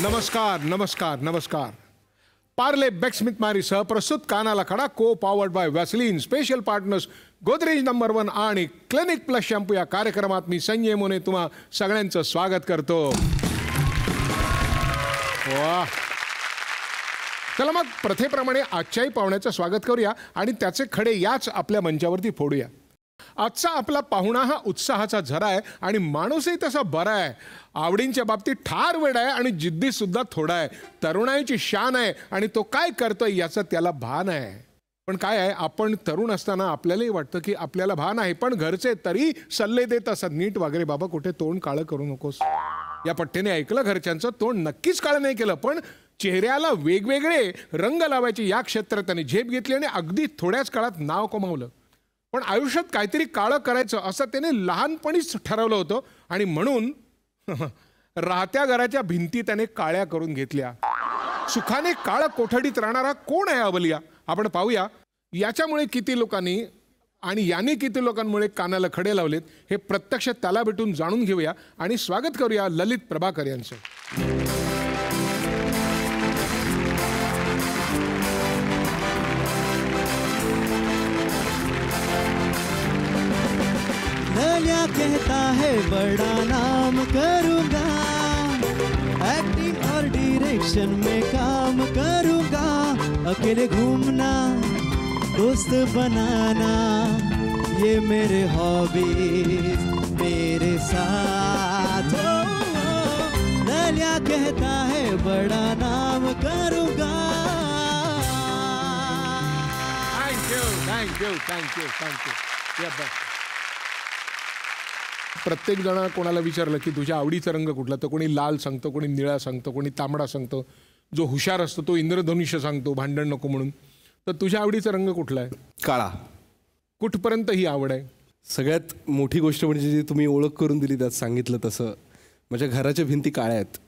नमस्कार नमस्कार नमस्कार. पार्ले बेक्समिथ मारी सह प्रस्तुत कानाला खडा को powered by Vaseline special partners Godrej number 1 आणि क्लिनिक प्लस शॅम्पू या कार्यक्रमात मी संजय मोने तुम्हा सगळ्यांचं स्वागत करतो. वाह. चला मग प्रथेप्रमाणे आजच्याही पाहुण्याचं स्वागत करूया आणि त्याचे खडे याच आपल्या मंचावरती फोडूया. आजचा आपला पाहुणा हा उत्साहाचा झरा आहे आणि माणूसही तसा बरा आहे. आवडींच्या बाबतीत ठार वेड आहे आणि जिद्दी सुद्धा थोडा आहे. तरुणाईची शान आहे आणि तो काय करतोय याचं त्याला भान आहे. पण काय आहे, आपण तरुण असताना आपल्यालाही वाटतं की आपल्याला भान आहे, पण घरचे तरी सल्ले देत असतात, नीट वगैरे बाबा, कुठे तोंड काळं करू नकोस. या पट्टेने ऐकलं घरच्यांचं, तोंड नक्कीच काळं नाही केलं, पण चेहऱ्याला वेगवेगळे रंग लावायचे या क्षेत्रात त्याने झेप घेतली आणि अगदी थोड्याच काळात नाव कमावलं. पण आयुष्यात काहीतरी काळं करायचं असं त्याने लहानपणीच ठरवलं होतं आणि म्हणून राहत्या घराच्या भिंती त्याने काळ्या करून घेतल्या. सुखाने काळं कोठडीत राहणारा कोण आहे अवलिया, आपण पाहूया. याच्यामुळे किती लोकांनी आणि याने किती लोकांमुळे कानाला खडे लावलेत हे प्रत्यक्ष त्याला भेटून जाणून घेऊया आणि स्वागत करूया ललित प्रभाकर यांचं. ललिया कहता है बड़ा नाम करूंगा, एक्टिंग और डायरेक्शन में काम करूंगा, अकेले घूमना दोस्त बनाना ये मेरे हॉबीज मेरे साथ. ललिया कहता है बड़ा नाम करूंगा. Thank you thank you thank you thank you. प्रत्येक जण कोणाला विचारलं की तुझ्या आवडीचा रंग कुठला, तर कोणी लाल सांगतो, कोणी निळा सांगतो, कोणी तांबडा सांगतो. जो हुशार असतो तो इंद्रधनुष्य सांगतो, भांडण नको म्हणून. तर तुझ्या आवडीचा रंग कुठला आहे? काळा. कुठपर्यंत ही आवड आहे? सगळ्यात मोठी गोष्ट म्हणजे जी तुम्ही ओळख करून दिली, त्यात सांगितलं तसं माझ्या घराच्या भिंती काळ्या आहेत,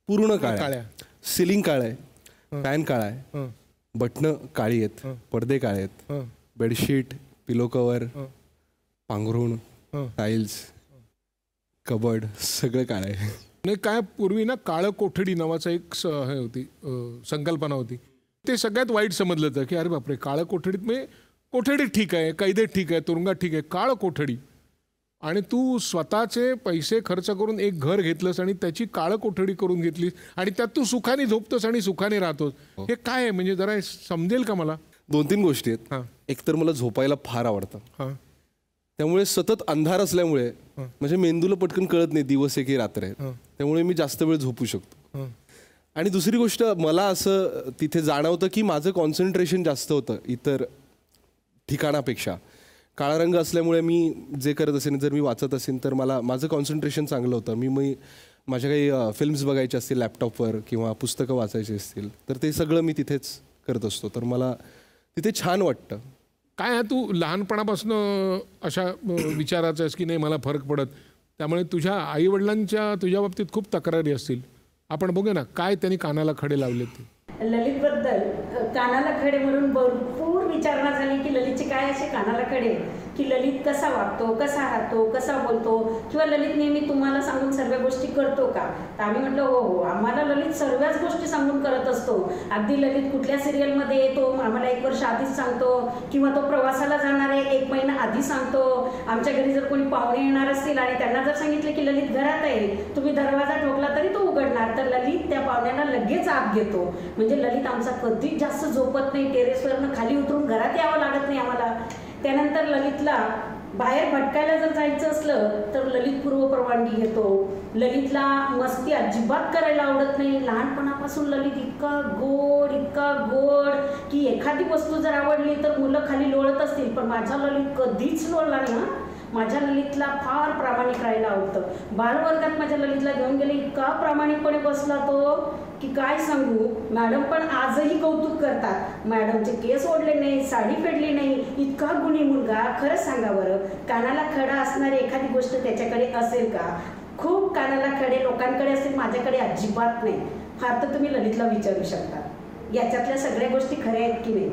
पूर्ण काळ्या. सिलिंग काळं आहे, फॅन काळा आहे, बटणं काळी आहेत, पडदे काळे आहेत, बेडशीट, पिलो कवर, पांघरुण, टाईल्स, कबड सगळं काळं आहे. नाही काय, पूर्वी ना काळं कोठडी नावाचा एक हे होती, संकल्पना होती. ते सगळ्यात वाईट समजलं होतं की अरे बापरे, काळं कोठडीत म्हणजे कोठडीत ठीक आहे, कैदेत ठीक आहे, तुरुंगात ठीक आहे, काळं कोठडी. आणि तू स्वतःचे पैसे खर्च करून एक घर घेतलंस आणि त्याची काळं कोठडी करून घेतलीस आणि त्यात तू सुखाने झोपतोस आणि सुखाने राहतोस. हे काय आहे म्हणजे जरा समजेल का मला? 2-3 गोष्टी आहेत. एक तर मला झोपायला फार आवडतं, त्यामुळे सतत अंधार असल्यामुळे म्हणजे मेंदूला पटकन कळत नाही दिवस आहे की रात्र आहे, त्यामुळे मी जास्त वेळ झोपू शकतो. आणि दुसरी गोष्ट, मला असं तिथे जाणवतं की माझं कॉन्सन्ट्रेशन जास्त होतं इतर ठिकाणापेक्षा. काळा रंग असल्यामुळे मी जे करत असेन, जर मी वाचत असेन तर माझं कॉन्सन्ट्रेशन चांगलं होतं. मी माझ्या काही फिल्म्स बघायचे असतील लॅपटॉपवर किंवा पुस्तकं वाचायची असतील तर ते सगळं मी तिथेच करत असतो, तर मला तिथे छान वाटतं. काय आहे, तू लहानपणापासून अशा विचाराचं आहेस की नाही मला फरक पडत, त्यामुळे तुझ्या आईवडिलांच्या तुझ्या बाबतीत खूप तक्रारी असतील. आपण बघूया ना काय त्यांनी कानाला खडे लावले ते. ललितबद्दल कानाला खडे म्हणून भरपूर विचारणा झाली की ललितचे काय असे कानाला खडे, की ललित कसा वागतो, कसा राहतो, कसा बोलतो, किंवा ललित नेहमी तुम्हाला सांगून सर्व गोष्टी करतो का. तर आम्ही म्हटलं हो हो, आम्हाला ललित सर्वच गोष्टी सांगून करत असतो. अगदी ललित कुठल्या सिरियलमध्ये येतो आम्हाला 1 वर्ष आधीच सांगतो, किंवा तो प्रवासाला जाणार आहे 1 महिना आधी सांगतो. आमच्या घरी जर कोणी पाहुणे येणार असतील आणि त्यांना जर सांगितलं की ललित घरात आहे, तुम्ही दरवाजा ठोकला तरी तो उघडणार, तर ललित त्या पाहुण्यांना लगेच आत घेतो. म्हणजे ललित आमचा कधीच जास्त झोपत नाही, टेरेसवरनं खाली उतरून घरात यावं लागत नाही आम्हाला. त्यानंतर ललितला बाहेर भटकायला जर जायचं असलं तर ललित पूर्व परवानगी घेतो. ललितला मस्ती अजिबात करायला आवडत नाही. लहानपणापासून ललित इतका गोड की एखादी वस्तू जर आवडली तर मुलं खाली लोळत असतील, पण माझा ललित कधीच लोळला नाही. माझ्या ललितला फार प्रामाणिक राहायला आवडतं. बालवर्गात माझ्या ललितला घेऊन गेले, इतका प्रामाणिकपणे बसला तो की काय सांगू. मॅडम पण आजही कौतुक करतात, मॅडमचे केस ओढले नाही, साडी फेडली नाही, इतका गुणी मुलगा. खरंच सांगा बरं, कानाला खडा असणारी एखादी गोष्ट त्याच्याकडे असेल का? खूप कानाला खडे लोकांकडे असतील, माझ्याकडे अजिबात नाही. फार तर तुम्ही ललितला विचारू शकता याच्यातल्या सगळ्या गोष्टी खऱ्या आहेत की नाही.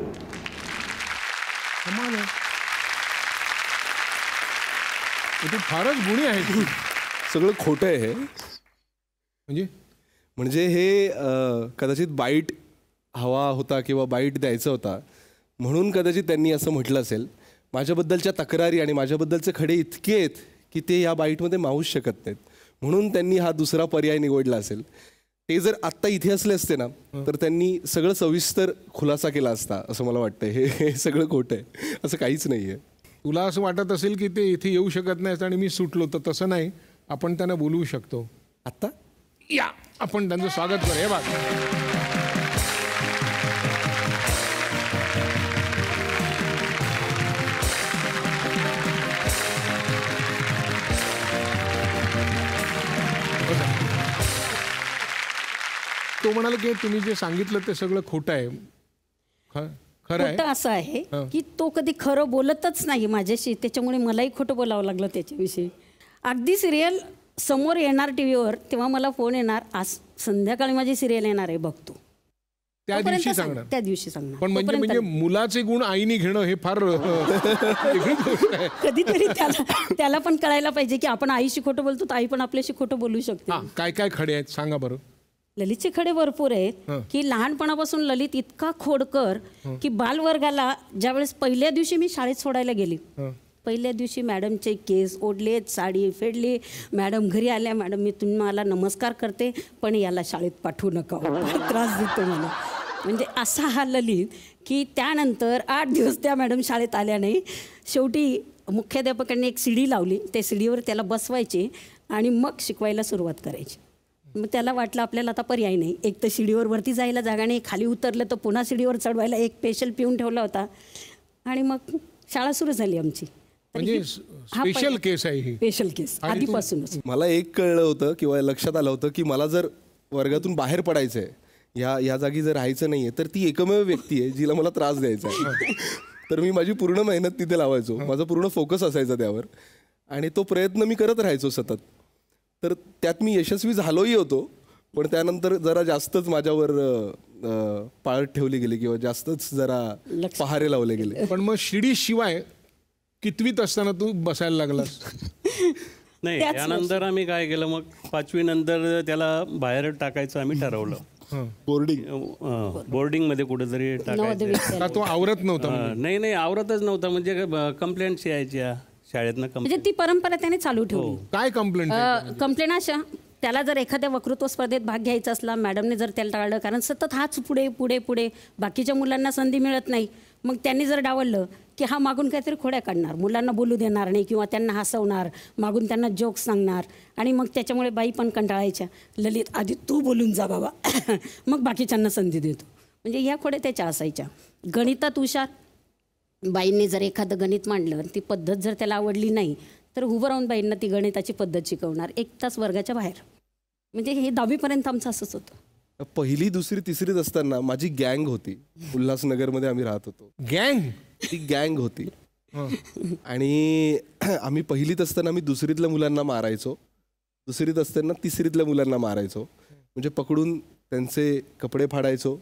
तू फारच गुणी आहे तू. सगळं खोटं आहे हे. म्हणजे हे कदाचित बाईट हवा होता किंवा बाईट द्यायचा होता म्हणून कदाचित त्यांनी असं म्हटलं असेल. माझ्याबद्दलच्या तक्रारी आणि माझ्याबद्दलचे खडे इतके आहेत की ते या बाईटमध्ये मावूच शकत नाहीत, म्हणून त्यांनी हा दुसरा पर्याय निवडला असेल. ते जर आत्ता इथे असले असते ना तर त्यांनी सगळं सविस्तर खुलासा केला असता असं मला वाटतं. हे सगळं खोटं आहे, असं काहीच नाही आहे. तुला असं वाटत असेल की ते इथे येऊ शकत नाहीत आणि मी सुटलो, तर तसं नाही. आपण त्यांना बोलवू शकतो. आत्ता या आपण त्यांचं स्वागत करू. हे बघ, तो म्हणाला की तुम्ही जे सांगितलं ते सगळं खोटं आहे. खरं आहे. खोटं असं आहे की तो कधी खरं बोलतच नाही माझ्याशी, त्याच्यामुळे मलाही खोटं बोलावं लागलं त्याच्याविषयी. अगदी सिरियल समोर येणार टीव्हीवर तेव्हा मला फोन येणार, आज संध्याकाळी माझी सिरियल येणार आहे बघतो. त्या दिवशी सांगणार. त्या दिवशी सांगणार. पण म्हणजे मुलाचे गुण आईने घेणं हे फार वेगळी गोष्ट आहे. कधीतरी त्याला पण कळायला पाहिजे की आपण आईशी खोटं बोलतो तर आई पण आपल्याशी खोटं बोलू शकते. काय काय खडे आहेत सांगा बरं. ललितचे खडे भरपूर आहेत की लहानपणापासून ललित इतका खोडकर की बालवर्गाला ज्यावेळेस पहिल्या दिवशी मी शाळेत सोडायला गेली, पहिल्या दिवशी मॅडमचे केस ओढलेत, साडी फेडली, मॅडम घरी आल्या, मॅडम मी तुम्हाला नमस्कार करते पण याला शाळेत पाठवू नका, फार त्रास देतो मला. म्हणजे असा हा ललित की त्यानंतर 8 दिवस त्या मॅडम शाळेत आल्या नाही. शेवटी मुख्याध्यापकांनी एक सीडी लावली, त्या सीडीवर त्याला बसवायचे आणि मग शिकवायला सुरुवात करायची. मग त्याला वाटलं आपल्याला आता पर्याय नाही, एक तर शिडीवर वरती जायला जागा नाही, खाली उतरलं तर पुन्हा शिडीवर चढवायला एक स्पेशल पिऊन ठेवला होता आणि मग शाळा सुरू झाली आमची. म्हणजे स्पेशल केस आहे ही. स्पेशल केस आधीपासूनच. मला एक कळलं होतं किंवा लक्षात आलं होतं की मला जर वर्गातून बाहेर पडायचं आहे, या जागी जर राहायचं नाही आहे तर ती एकमेव व्यक्ती आहे जिला मला त्रास द्यायचा आहे. तर मी माझी पूर्ण मेहनत तिथे लावायचो, माझा पूर्ण फोकस असायचा त्यावर आणि तो प्रयत्न मी करत राहायचो सतत. तर त्यात मी यशस्वी झालोही होतो, पण त्यानंतर जरा जास्तच माझ्यावर पाळत ठेवली गेली किंवा जास्तच जरा पहारे लावले गेले. पण मग शिडी शिवाय कितवीत असताना तू बसायला लागलास? नाही, त्यानंतर आम्ही काय केलं, मग 5वी नंतर त्याला बाहेर टाकायचं आम्ही ठरवलं. बोर्डिंगमध्ये कुठेतरी टाकायचं. का तो आवरत नव्हता? नाही आवरतच नव्हता. म्हणजे कंप्लेंट्स यायच्या शाळेतनं. म्हणजे ती परंपरा त्याने चालू ठेवली. काय कंप्लेंट अशा, त्याला जर एखाद्या वक्तृत्व स्पर्धेत भाग घ्यायचा असला, मॅडमने जर त्याला टाळलं, कारण सतत हाच पुढे पुढे पुढे, बाकीच्या मुलांना संधी मिळत नाही, मग त्यांनी जर डावललं की हा मागून काहीतरी खोड्या काढणार, मुलांना बोलू देणार नाही किंवा त्यांना हसवणार, मागून त्यांना जोक्स सांगणार आणि मग त्याच्यामुळे बाई पण कंटाळायच्या, ललित आधी तू बोलून जा बाबा मग बाकीच्यांना संधी देतो. म्हणजे ह्या खोड्या त्याच्या असायच्या. गणितात हुशार, बाईंनी जर एखादं गणित मांडलं, ती पद्धत जर त्याला आवडली नाही तर उभं राहून बाईंना ती गणिताची पद्धत शिकवणार 1 तास वर्गाच्या बाहेर. म्हणजे हे 10वीपर्यंत आमचं असंच होतं. 1ली, 2री, 3रीत असताना माझी गँग होती. उल्हासनगरमध्ये आम्ही राहत होतो. गँग? ती गँग होती आणि आम्ही 1लीत असताना आम्ही 2रीतल्या मुलांना मारायचो, 2रीत असताना 3रीतल्या मुलांना मारायचो. म्हणजे पकडून त्यांचे कपडे फाडायचो,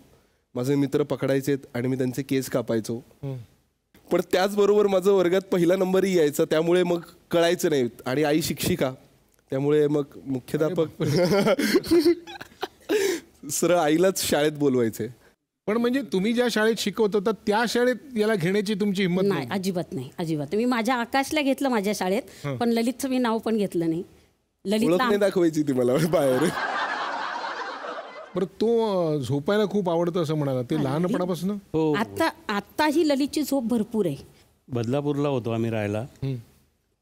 माझे मित्र पकडायचेत आणि मी त्यांचे केस कापायचो. पण त्याचबरोबर माझं वर्गात 1ला नंबरही यायचा, त्यामुळे मग कळायचं नाही. आणि आई शिक्षिका, त्यामुळे मग मुख्याध्यापक सरळ आईलाच शाळेत बोलवायचे. पण म्हणजे तुम्ही ज्या शाळेत शिकवत होता त्या शाळेत याला घेण्याची तुमची हिंमत नाही? अजिबात नाही, अजिबात. मी माझ्या आकाशला घेतलं माझ्या शाळेत, पण ललितचं मी नाव पण घेतलं नाही. ललितला दाखवायची ती मला बाहेर. बरं, तो झोपायला खूप आवडतं असं म्हणाला, ते लहानपणापासून? हो. आत्ताही ललितची झोप भरपूर आहे. बदलापूरला होतो आम्ही राहायला.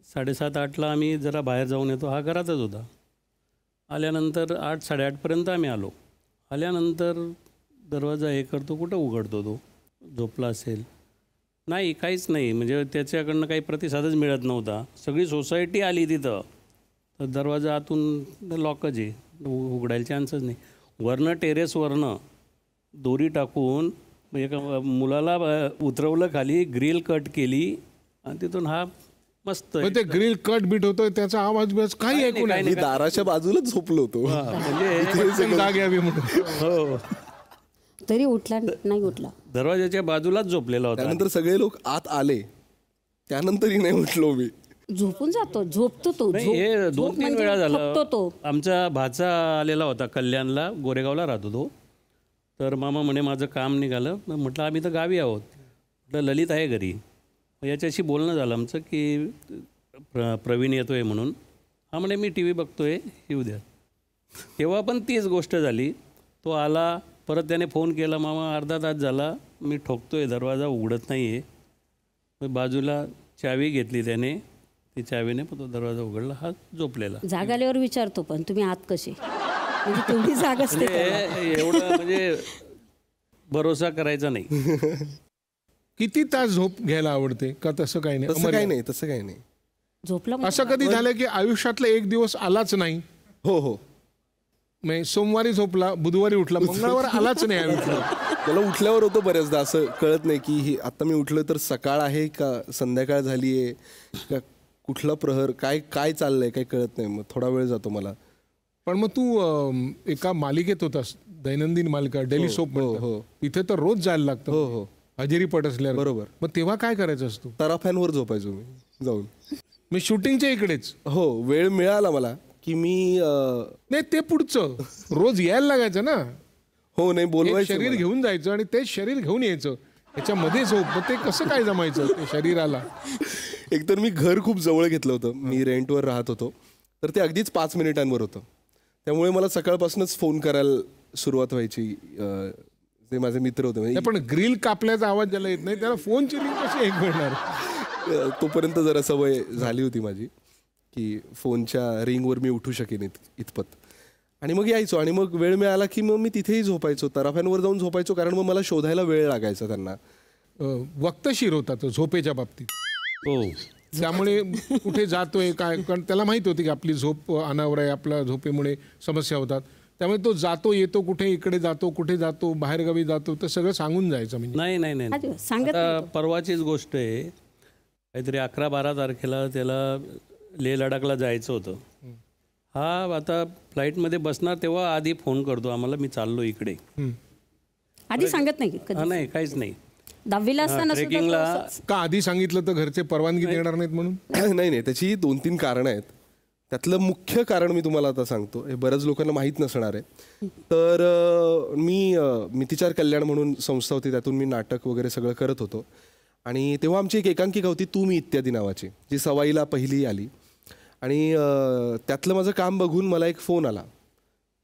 7:30-8ला आम्ही जरा बाहेर जाऊन येतो, हा घरातच होता. आल्यानंतर 8-8:30पर्यंत आम्ही आलो. आल्यानंतर दरवाजा हे करतो, कुठं उघडतो तो, झोपला असेल? नाही, काहीच नाही. म्हणजे त्याच्याकडनं काही प्रतिसादच मिळत नव्हता. सगळी सोसायटी आली तिथं, तर दरवाजा आतून लॉकच आहे, उघडायला चान्सच नाही. वरनं टेरेसवरनं दोरी टाकून एका मुलाला उतरवलं खाली, ग्रिल कट केली आणि तिथून हा मस्त ते ग्रिल कट बीट होतोय, त्याचा आवाज बिवाज काही ऐकू नाही. मी दाराच्या बाजूलाच झोपलो होतो, म्हणजे जाग यावी म्हणून. हो, तरी उठला नाही, उठला. दरवाजाच्या बाजूलाच झोपलेला होता. त्यानंतर सगळे लोक आत आले, त्यानंतरही नाही उठलो मी. झोपून जातो, झोपतो तो. नाही, हे 2-3 वेळा थकतो झालं. तो. आमचा भाचा आलेला होता कल्याणला, गोरेगावला राहतो तो. तर मामा म्हणे माझं काम निघालं. म्हटलं आम्ही तर गावी आहोत. म्हटलं ललित आहे घरी. याच्याशी बोलणं झालं आमचं की प्रवीण येतो आहे म्हणून. हा म्हणे मी टी व्ही बघतो आहे, येऊ द्या. तेव्हा पण तीच गोष्ट झाली. तो आला, परत त्याने फोन केला, मामा अर्धा तास झाला मी ठोकतो आहे, दरवाजा उघडत नाही आहे. मग बाजूला चावी घेतली त्याने, ती चावीने पण तो दरवाजा उघडला. हा झोपलेला. जाग आल्यावर विचारतो पण तुम्ही आत कसे, म्हणजे तेवढी जाग असते त्याला. म्हणजे एवढं म्हणजे भरोसा करायचा नाही. किती तास झोप घ्यायला आवडते का तसं काही नाही? तसं काही नाही. झोपला म्हणजे असं कधी झालं की आयुष्यातला एक दिवस आलाच नाही? हो. म्हणजे सोमवारी झोपला, बुधवारी उठला, मंगळवार आलाच नाही आयुष्यात. मला उठल्यावर होतं बऱ्याचदा, असं कळत नाही की ही आता मी उठलो तर सकाळ आहे का संध्याकाळ झाली आहे का कुठला प्रहर, काय चाललंय काही कळत नाही. मग थोडा वेळ जातो मला. पण मग तू एका मालिकेत होतास, दैनंदिन मालिका, डेली सोप. हो. तिथे तर रोज जायला लागतं. हो. हजेरी पट असल्यावर. बरोबर. मग तेव्हा काय करायचं असतो? तराफ्यांवर झोपायचो मी जाऊन. मी शूटिंगच्या इकडेच. हो, वेळ मिळाला मला की मी नाही, ते पुढचं रोज यायला लागायचं ना. हो, नाही बोलवायचं शरीर घेऊन जायचं आणि ते शरीर घेऊन यायचं याच्यामध्ये झोप. मग ते कसं काय जमायचं ते शरीराला? एकतर मी घर खूप जवळ घेतलं होतं, मी रेंटवर राहत होतो, तर ते अगदीच 5 मिनिटांवर होतं. त्यामुळे मला सकाळपासूनच फोन करायला सुरुवात व्हायची. ते माझे मित्र होते. म्हणजे पण ग्रिल कापल्याचा आवाज ज्याला येत नाही त्याला फोनची रिंग कशी ऐकू येणार? तोपर्यंत जरा सवय झाली होती माझी की फोनच्या रिंगवर मी उठू शकेन इतपत. आणि मग यायचो आणि मग वेळ मिळाला की मग मी तिथेही झोपायचो, तराफ्यांवर जाऊन झोपायचो, कारण मग मला शोधायला वेळ लागायचा त्यांना. वक्तशीर होता तो झोपेच्या बाबतीत. हो. त्यामुळे कुठे जातोय काय, कारण त्याला माहित होती की आपली झोप अनावर आहे, आपल्या झोपेमुळे समस्या होतात. त्यामुळे तो जातो येतो, कुठे इकडे जातो, कुठे जातो, बाहेरगावी जातो, तर सगळं सांगून जायचं. म्हणजे नाही. सांगत आता परवाचीच गोष्ट आहे. काहीतरी 11-12 तारखेला त्याला लेह लडाखला जायचं होतं. हा आता फ्लाईटमध्ये बसणार तेव्हा आधी फोन करतो आम्हाला, मी चाललो इकडे. आधी सांगत नाही कधी? नाही, काहीच नाही. 10वीला असताना ट्रेकिंगला का आधी सांगितलं तर घरचे परवानगी देणार नाहीत म्हणून? नाही, त्याची 2-3 कारणं आहेत. त्यातलं मुख्य कारण मी तुम्हाला आता सांगतो, हे बऱ्याच लोकांना माहीत नसणार आहे. तर मी मितिचार कल्याण म्हणून संस्था होती, त्यातून मी नाटक वगैरे सगळं करत होतो. आणि तेव्हा आमची एक एकांकिका होती, तू मी इत्यादी नावाची, जी सवाईला पहिली आली. आणि त्यातलं माझं काम बघून मला एक फोन आला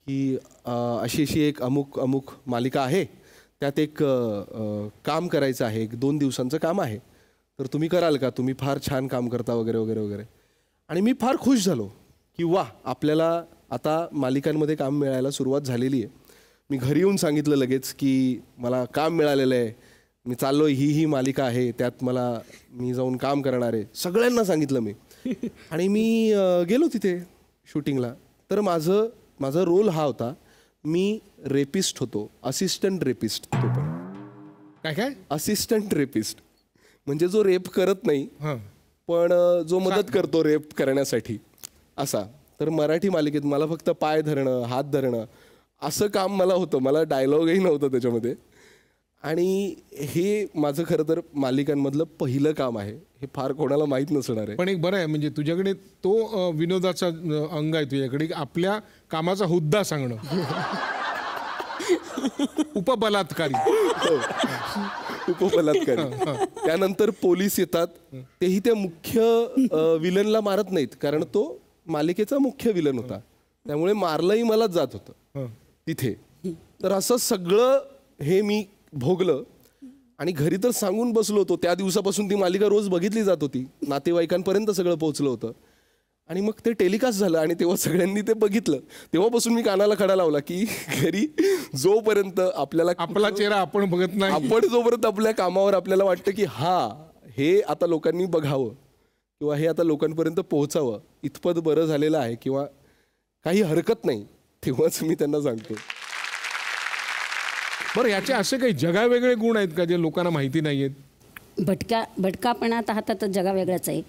की अशी एक अमुक मालिका आहे, त्यात एक काम करायचं आहे, 1-2 दिवसांचं काम आहे, तर तुम्ही कराल का, तुम्ही फार छान काम करता वगैरे वगैरे वगैरे. आणि मी फार खुश झालो की वा, आपल्याला आता मालिकांमध्ये काम मिळायला सुरुवात झालेली आहे. मी घरी येऊन सांगितलं लगेच की मला काम मिळालेलं आहे, मी चाललो, ही मालिका आहे, त्यात मी जाऊन काम करणार आहे. सगळ्यांना सांगितलं मी. आणि मी गेलो तिथे शूटिंगला. तर माझा रोल हा होता, मी रेपिस्ट होतो, असिस्टंट रेपिस्ट. तो पण काय असिस्टंट रेपिस्ट म्हणजे जो रेप करत नाही पण जो मदत करतो रेप करण्यासाठी, असा. तर मराठी मालिकेत मला फक्त पाय धरणं, हात धरणं असं काम मला होतं. मला डायलॉगही नव्हतं त्याच्यामध्ये. आणि हे माझं खरं तर मालिकांमधलं पहिलं काम आहे. हे फार कोणाला माहीत नसणार आहे. पण एक बरं आहे, म्हणजे तुझ्याकडे तो विनोदाचा अंग आहे तुझ्याकडे, आपल्या कामाचा हुद्दा सांगणं. उपबलात्कारी. त्यानंतर पोलीस येतात, तेही त्या मुख्य विलनला मारत नाहीत, कारण तो मालिकेचा मुख्य विलन होता. त्यामुळे मारलंही मलाच जात होतं तिथे. तर असं सगळं हे मी भोगलं. आणि घरी तर सांगून बसलो होतो. त्या दिवसापासून ती मालिका रोज बघितली जात होती, नातेवाईकांपर्यंत सगळं पोहोचलं होतं. आणि मग ते टेलिकास्ट झालं आणि तेव्हा सगळ्यांनी ते बघितलं. तेव्हापासून मी कानाला खडा लावला की घरी जोपर्यंत आपला चेहरा आपण बघत नाही, आपण जोपर्यंत आपल्या कामावर आपल्याला वाटतं की हे आता लोकांनी बघावं किंवा हे आता लोकांपर्यंत पोहोचावं, इतपत बरं झालेलं आहे किंवा काही हरकत नाही, तेव्हाच मी त्यांना सांगतो. बरं, याचे असे काही जगावेगळे गुण आहेत का जे लोकांना माहिती नाही आहेत? भटकापणात हातात जगा वेगळाच आहे.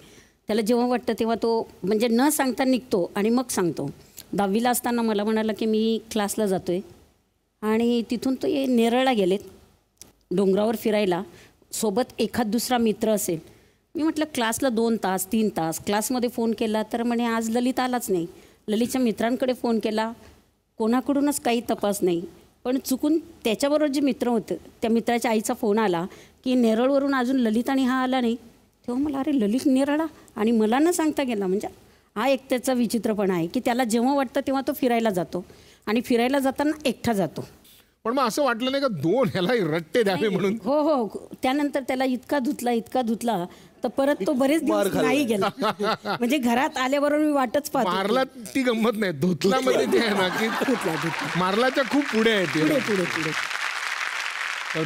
त्याला जेव्हा वाटतं तेव्हा तो म्हणजे न सांगता निघतो आणि मग सांगतो. 10वीला असताना मला म्हणाला की मी क्लासला जातोय आणि तिथून तो नेरळला गेलेत डोंगरावर फिरायला. सोबत एखाद दुसरा मित्र असेल मी म्हटलं क्लासला 2 तास 3 तास क्लासमध्ये फोन केला तर म्हणे आज ललित आलाच नाही. ललितच्या मित्रांकडे फोन केला, कोणाकडूनच काही तपास नाही. पण चुकून त्याच्याबरोबर जे मित्र होते त्या मित्राच्या आईचा फोन आला की नेरळवरून अजून ललित आणि हा आला नाही. तेव्हा मला अरे ललित नेरळा आणि मला न सांगता गेला. म्हणजे हा एक त्याचा विचित्रपणा आहे की त्याला जेव्हा वाटतं तेव्हा तो फिरायला जातो आणि फिरायला जाताना एकटा जातो. पण मग असं वाटलं नाही का 2 ह्याला रट्टे द्यावे म्हणून? हो हो. त्यानंतर त्याला इतका धुतला तर परत तो बरेच दिवस नाही गेला. म्हणजे घरात आल्याबरोबर मी वाटच पाहतो. मारला ती गंमत नाही, धुतला मध्ये ते आहे ना की मारलाच्या खूप पुढे आहे ते.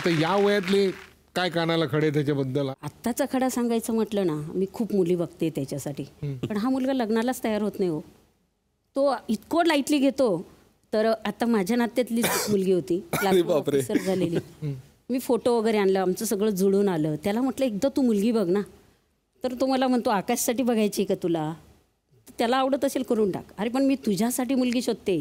तर या वयातले काय कानाला खडे त्याच्याबद्दल? आत्ताचा खडा सांगायचं म्हटलं ना, मी खूप मुली बघते त्याच्यासाठी, पण हा मुलगा लग्नालाच तयार होत नाही हो. तो इतकं लाईटली घेतो. तर आता माझ्या नात्यातलीच मुलगी होती, क्लास ऑफिसर झालेली. मी फोटो वगैरे आणलं, आमचं सगळं जुळून आलं. त्याला म्हटलं एकदा तू मुलगी बघ ना. तर तो मला म्हणतो आकाशसाठी बघायची का तुला? त्याला आवडत असेल करून टाक. अरे पण मी तुझ्यासाठी मुलगी शोधते.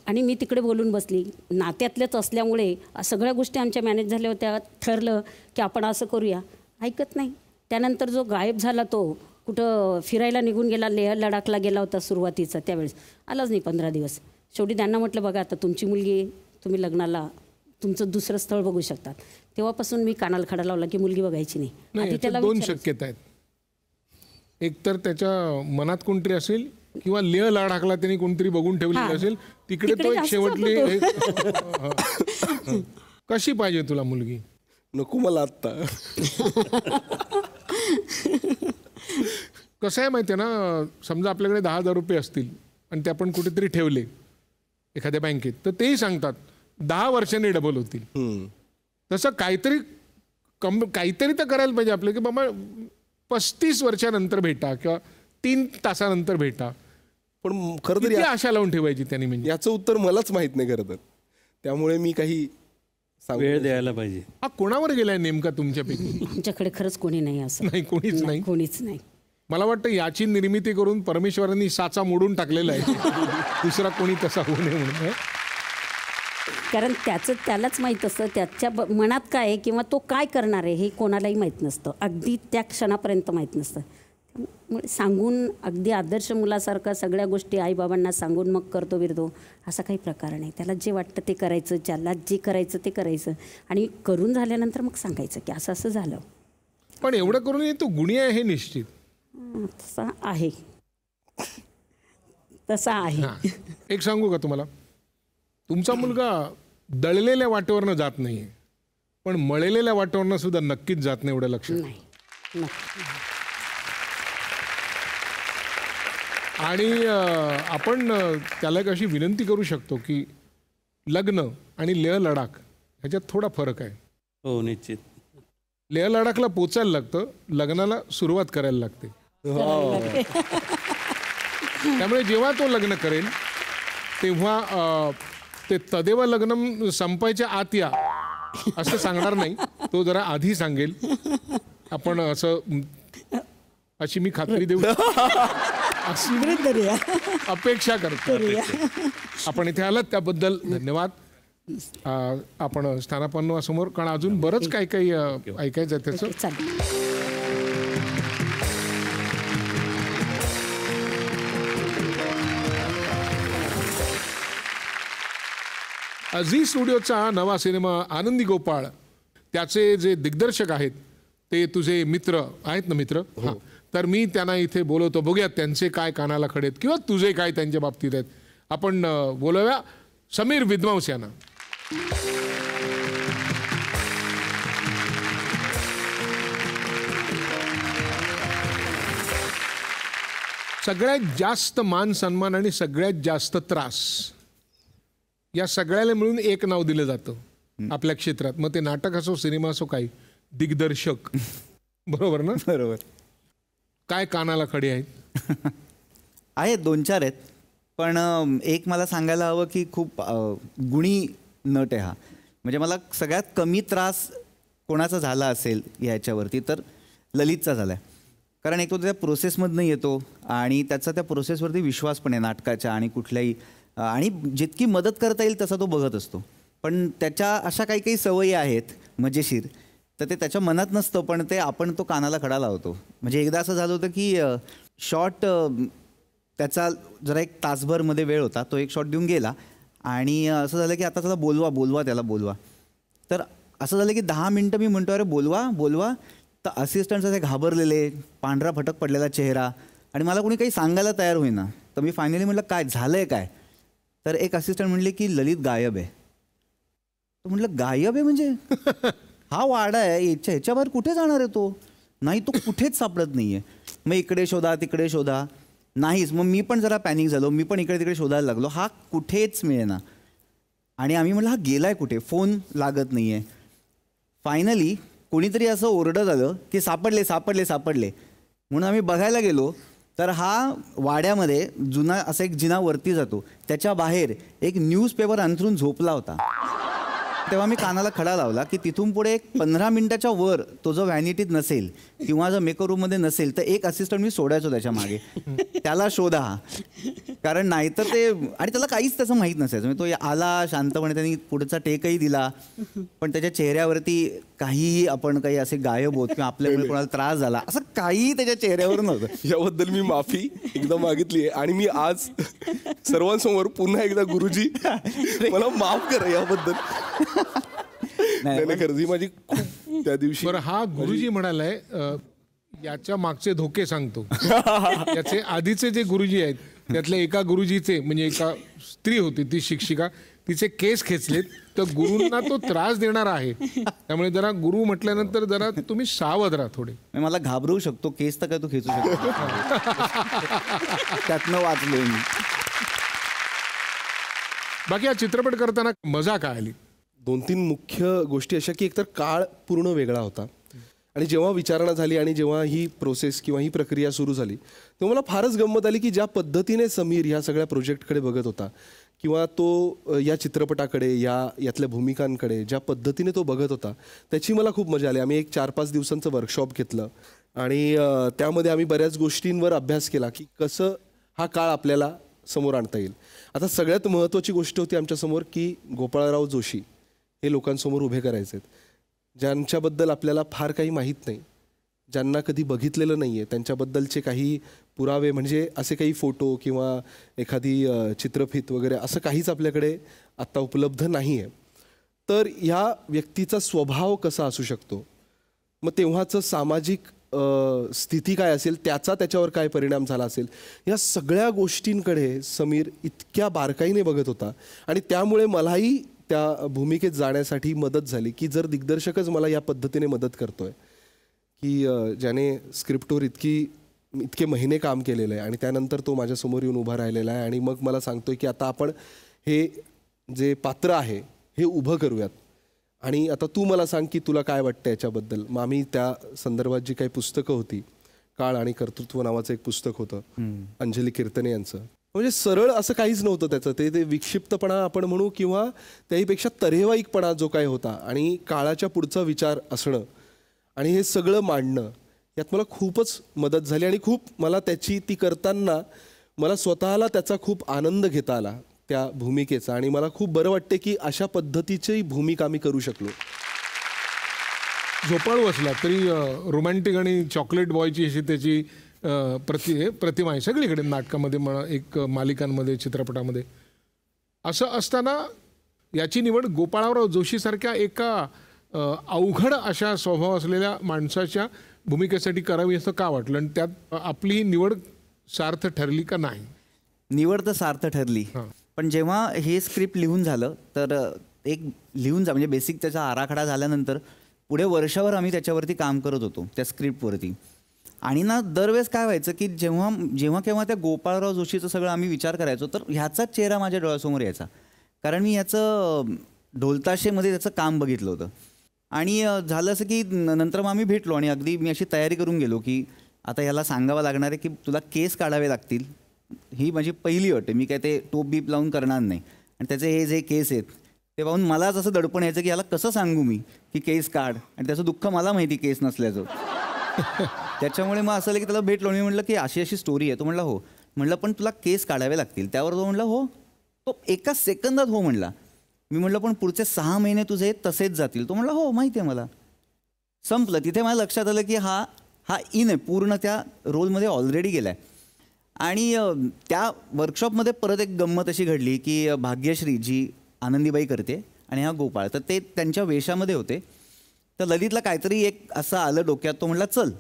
आणि मी तिकडे बोलून बसली. नात्यातलेच असल्यामुळे सगळ्या गोष्टी आमच्या मॅनेज झाल्या होत्या. ठरलं की आपण असं करूया. ऐकत नाही. त्यानंतर जो गायब झाला तो कुठं फिरायला निघून गेला, लेह लडाखला गेला होता सुरुवातीचा, त्यावेळेस आलाच नाही 15 दिवस. शेवटी त्यांना म्हटलं बघा आता तुमची मुलगी, तुम्ही लग्नाला तुमचं दुसरं स्थळ बघू शकतात. तेव्हापासून मी कानाला खडा लावला की मुलगी बघायची नाही. आधी त्याला 2 शक्यता आहेत. एक तर त्याच्या मनात कोणतरी असेल किंवा लेह लडाखला त्यांनी कोणतरी बघून ठेवलेली असेल, तिकडे तो एक शेवटली कशी पाहिजे तुला मुलगी? नको मला आत्ता. कसं आहे माहिती आहे ना, समजा आपल्याकडे 10,000 रुपये असतील आणि ते आपण कुठेतरी ठेवले एखाद्या बँकेत, तर तेही सांगतात 10 वर्षांनी डबल होतील. तसं काहीतरी तर करायला पाहिजे आपलं की बाबा 35 वर्षानंतर भेटा किंवा 3 तासानंतर भेटा. पण खरं तर किती आशा लावून ठेवायची त्यांनी? म्हणजे याचं उत्तर मलाच माहित नाही खरं तर, त्यामुळे मी काही वेळ द्यायला पाहिजे. हा कोणावर गेलाय नेमका तुमच्यापैकी? आमच्याकडे खरंच कोणी नाही असं. नाही, कोणीच नाही. कोणीच नाही. मला वाटतं याची निर्मिती करून परमेश्वरांनी साचा मोडून टाकलेला आहे. दुसरा कोणी तसा होऊ नये म्हणून. कारण त्यालाच माहीत असतं त्याच्या मनात काय आहे किंवा तो काय करणार आहे हे कोणालाही माहीत नसतं. अगदी त्या क्षणापर्यंत माहीत नसतं. त्यामुळे सांगून अगदी आदर्श मुलासारखा सगळ्या गोष्टी आईबाबांना सांगून मग करतो बिरतो असा काही प्रकार नाही. त्याला जे वाटतं ते करायचं, ज्याला जे करायचं ते करायचं आणि करून झाल्यानंतर मग सांगायचं की असं असं झालं. पण एवढं करून तो गुणी आहे हे निश्चित. तसा आहे. एक सांगू का तुम्हाला, तुमचा मुलगा दळलेल्या वाटेवरनं जात नाहीये, पण मळलेल्या वाटेवरनं सुद्धा नक्कीच जात नाही, एवढं लक्षात. नाही. आणि आपण त्याला एक अशी विनंती करू शकतो की लग्न आणि लेह लडाख ह्याच्यात थोडा फरक आहे. हो निश्चित. लेह लडाखला पोचायला लागतं, लग्नाला सुरुवात करायला लागते. त्यामुळे जेव्हा तो लग्न करेल तेव्हा ते तदेव लग्न संपायच्या आत या असं सांगणार नाही, तो जरा आधी सांगेल. आपण असं अशी मी खात्री देऊ अशी अपेक्षा करतो. आपण इथे आलात त्याबद्दल धन्यवाद. आपण स्थानापन्नासमोर, कारण अजून बरंच काही काही ऐकायचं आहे त्याचं. झी स्टुडिओचा नवा सिनेमा आनंदी गोपाळ, त्याचे जे दिग्दर्शक आहेत ते तुझे मित्र आहेत ना? मित्र. तर मी त्यांना इथे बोलवतो, बघूयात त्यांचे काय कानाला खडे आहेत किंवा तुझे काय त्यांच्या बाबतीत आहेत. आपण बोलूया समीर विद्वांस यांना. सगळ्यात जास्त मान सन्मान आणि सगळ्यात जास्त त्रास या सगळ्याला मिळून एक नाव दिलं जातं आपल्या क्षेत्रात. मग ते नाटक असो, सिनेमा असो, काही दिग्दर्शक. बरोबर ना? बरोबर. काय कानाला खडे आहेत? आहेत 2-4 आहेत, पण एक मला सांगायला हवं की खूप गुणी नट आहे हा. म्हणजे मला सगळ्यात कमी त्रास कोणाचा झाला असेल ह्याच्यावरती तर ललितचा झाला आहे. कारण एक तो त्या प्रोसेसमधनं येतो आणि त्याचा त्या प्रोसेसवरती विश्वास पण आहे नाटकाच्या आणि कुठल्याही, आणि जितकी मदत करता येईल तसा तो बघत असतो. पण त्याच्या अशा काही काही सवयी आहेत मजेशीर तर ते त्याच्या मनात नसतं, पण ते आपण तो कानाला खडा लावतो. म्हणजे एकदा असं झालं होतं की शॉट त्याचा जरा एक तासभरमध्ये वेळ होता, तो एक शॉट देऊन गेला आणि असं झालं की आता त्याला बोलवा. तर असं झालं की 10 मिनटं मी म्हणतो अरे बोलवा. तर असिस्टंट्स असे घाबरलेले, पांढरा फटक पडलेला चेहरा आणि मला कोणी काही सांगायला तयार होईना. तर मी फायनली म्हटलं काय झालंय काय. तर एक असिस्टंट म्हणले की ललित गायब आहे. तर म्हटलं गायब आहे म्हणजे हा वाडा आहे, ह्याच्यावर कुठे जाणार आहे तो. नाही, तो कुठेच सापडत नाही आहे. मग इकडे शोधा तिकडे शोधा, नाहीच. मग मी पण जरा पॅनिक झालो, मी पण इकडे तिकडे शोधायला लागलो, हा कुठेच मिळेना. आणि आम्ही म्हटलं हा गेलाय कुठे, फोन लागत नाही आहे. फायनली कोणीतरी असं ओरडत आलं की सापडले. म्हणून आम्ही बघायला गेलो तर हा वाड्यामध्ये जुना असा एक जिना वरती जातो, त्याच्या बाहेर एक न्यूजपेपर अंथरून झोपला होता. तेव्हा मी कानाला खडा लावला की तिथून पुढे एक 15 मिनिटाच्या वर तो जो व्हॅनिटीत नसेल किंवा जर मेकअप रूममध्ये नसेल तर एक असिस्टंट मी सोडायचो त्याच्या मागे, त्याला शोधा. कारण नाहीतर ते, आणि त्याला काहीच त्याचं माहीत नसायचं. म्हणजे तो आला शांतपणे, त्यांनी पुढचा टेकही दिला, पण त्याच्या चेहऱ्यावरती काहीही आपण काही असे गायब होत किंवा आपल्यामुळे कोणाला त्रास झाला असं काही त्याच्या चेहऱ्यावर नव्हतं. याबद्दल मी माफी एकदा मागितली आहे आणि मी आज सर्वांसमोर पुन्हा एकदा गुरुजी मला माफ करा याबद्दल. नाही खरंच ही माझी खूप त्या दिवशी. बरं, हा गुरुजी म्हणालाय याच्या मागचे धोके सांगतो. याचे आधीचे जे गुरुजी आहेत त्यातल्या एका गुरुजीचे, म्हणजे एका स्त्री होती ती शिक्षिका, तिचे केस खेचलेत, तर गुरूंना तो त्रास देणार आहे. त्यामुळे जरा गुरु म्हटल्यानंतर जरा तुम्ही सावध राहा थोडे. मला घाबरवू शकतो, केस तर काय तू खेचू शकतो. त्यातनं वाचलोय मी. बाकी हा चित्रपट करताना मजा काय आली? 2-3 मुख्य गोष्टी अशा की एकतर काळ पूर्ण वेगळा होता आणि जेव्हा विचारणा झाली आणि जेव्हा ही प्रोसेस किंवा ही प्रक्रिया सुरू झाली तेव्हा मला फारच गंमत आली की ज्या पद्धतीने समीर ह्या सगळ्या प्रोजेक्टकडे बघत होता किंवा तो या चित्रपटाकडे यातल्या भूमिकांकडे ज्या पद्धतीने तो बघत होता त्याची मला खूप मजा आली. आम्ही एक 4-5 दिवसांचं वर्कशॉप घेतलं आणि त्यामध्ये आम्ही बऱ्याच गोष्टींवर अभ्यास केला की कसं हा काळ आपल्याला समोर आणता येईल. आता सगळ्यात महत्त्वाची गोष्ट होती आमच्यासमोर की गोपाळराव जोशी हे लोकांसमोर उभे करायचे आहेत, ज्यांच्याबद्दल आपल्याला फार काही माहीत नाही, ज्यांना कधी बघितलेलं नाही आहे, त्यांच्याबद्दलचे काही पुरावे म्हणजे असे काही फोटो किंवा एखादी चित्रफित वगैरे असं काहीच आपल्याकडे आत्ता उपलब्ध नाही आहे. तर ह्या व्यक्तीचा स्वभाव कसा असू शकतो, मग तेव्हाचं सामाजिक स्थिती काय असेल, त्याच्यावर काय परिणाम झाला असेल, या सगळ्या गोष्टींकडे समीर इतक्या बारकाईने बघत होता आणि त्यामुळे मलाही त्या भूमिकेत जाण्यासाठी मदत झाली की जर दिग्दर्शकच मला या पद्धतीने मदत करतोय की ज्याने स्क्रिप्टवर इतके महिने काम केलेलं आहे आणि त्यानंतर तो माझ्यासमोर येऊन उभा राहिलेला आहे आणि मग मला सांगतोय की आता आपण हे जे पात्र आहे हे उभं करूयात आणि आता तू मला सांग की तुला काय वाटतं याच्याबद्दल. मग आम्ही त्या संदर्भात जी काही पुस्तकं होती, काळ आणि कर्तृत्व नावाचं एक पुस्तक होतं अंजली कीर्तने यांचं, म्हणजे सरळ असं काहीच नव्हतं त्याचं, ते विक्षिप्तपणा आपण म्हणू किंवा त्याहीपेक्षा तऱ्हेवाईकपणा जो काय होता आणि काळाच्या पुढचा विचार असणं आणि हे सगळं मांडणं यात मला खूपच मदत झाली आणि खूप मला ती करताना मला स्वतःला त्याचा खूप आनंद घेता आला त्या भूमिकेचा आणि मला खूप बरं वाटते की अशा पद्धतीची भूमिका मी करू शकलो. झोपाळू असला तरी रोमॅन्टिक आणि चॉकलेट बॉयची अशी त्याची प्रतिमा आहे सगळीकडे, नाटकामध्ये म्हणा, एक मालिकांमध्ये, चित्रपटामध्ये. असं असताना याची निवड गोपाळराव जोशीसारख्या एका अवघड अशा स्वभाव असलेल्या माणसाच्या भूमिकेसाठी करावी असं का वाटलं आणि त्यात आपली निवड सार्थ ठरली का नाही? निवड तर सार्थ ठरली, पण जेव्हा हे स्क्रिप्ट लिहून झालं तर म्हणजे बेसिक त्याचा आराखडा झाल्यानंतर पुढे वर्षभर आम्ही त्याच्यावरती काम करत होतो त्या स्क्रिप्टवरती. आणि ना दरवेळेस काय व्हायचं की जेव्हा केव्हा त्या गोपाळराव जोशीचं सगळं आम्ही विचार करायचो तर ह्याचाच चेहरा माझ्या डोळ्यासमोर यायचा, कारण मी ह्याचं ढोलताशेमध्ये त्याचं काम बघितलं होतं. आणि झालं असं की नंतर मग आम्ही भेटलो आणि अगदी मी अशी तयारी करून गेलो की आता ह्याला सांगावं लागणार आहे की तुला केस काढावे लागतील, ही माझी पहिली अट आहे, मी काय ते टोप बीप लावून करणार नाही. आणि त्याचे हे जे केस आहेत ते पाहून मलाच असं दडपण यायचं की याला कसं सांगू मी की केस काढ, आणि त्याचं दुःख मला माहिती केस नसल्याचं. त्याच्यामुळे मग असं की त्याला भेटलो आणि म्हटलं की अशी स्टोरी आहे. तो म्हणला हो. म्हटलं पण तुला केस काढावे लागतील. त्यावर तो म्हणला हो. तो एका सेकंदात हो म्हणला. मी म्हटलं पण पुढचे 6 महिने तुझे तसेच जातील. तो म्हणला हो माहिती आहे मला. संपलं. तिथे मला लक्षात आलं की हा इन आहे, पूर्ण त्या रोलमध्ये ऑलरेडी गेला आहे. आणि त्या वर्कशॉपमध्ये परत एक गंमत अशी घडली की भाग्यश्री जी आनंदीबाई करते आणि हा गोपाळ, तर ते त्यांच्या वेशामध्ये होते. तर ललितला काहीतरी एक असं आलं डोक्यात, तो म्हटला चल,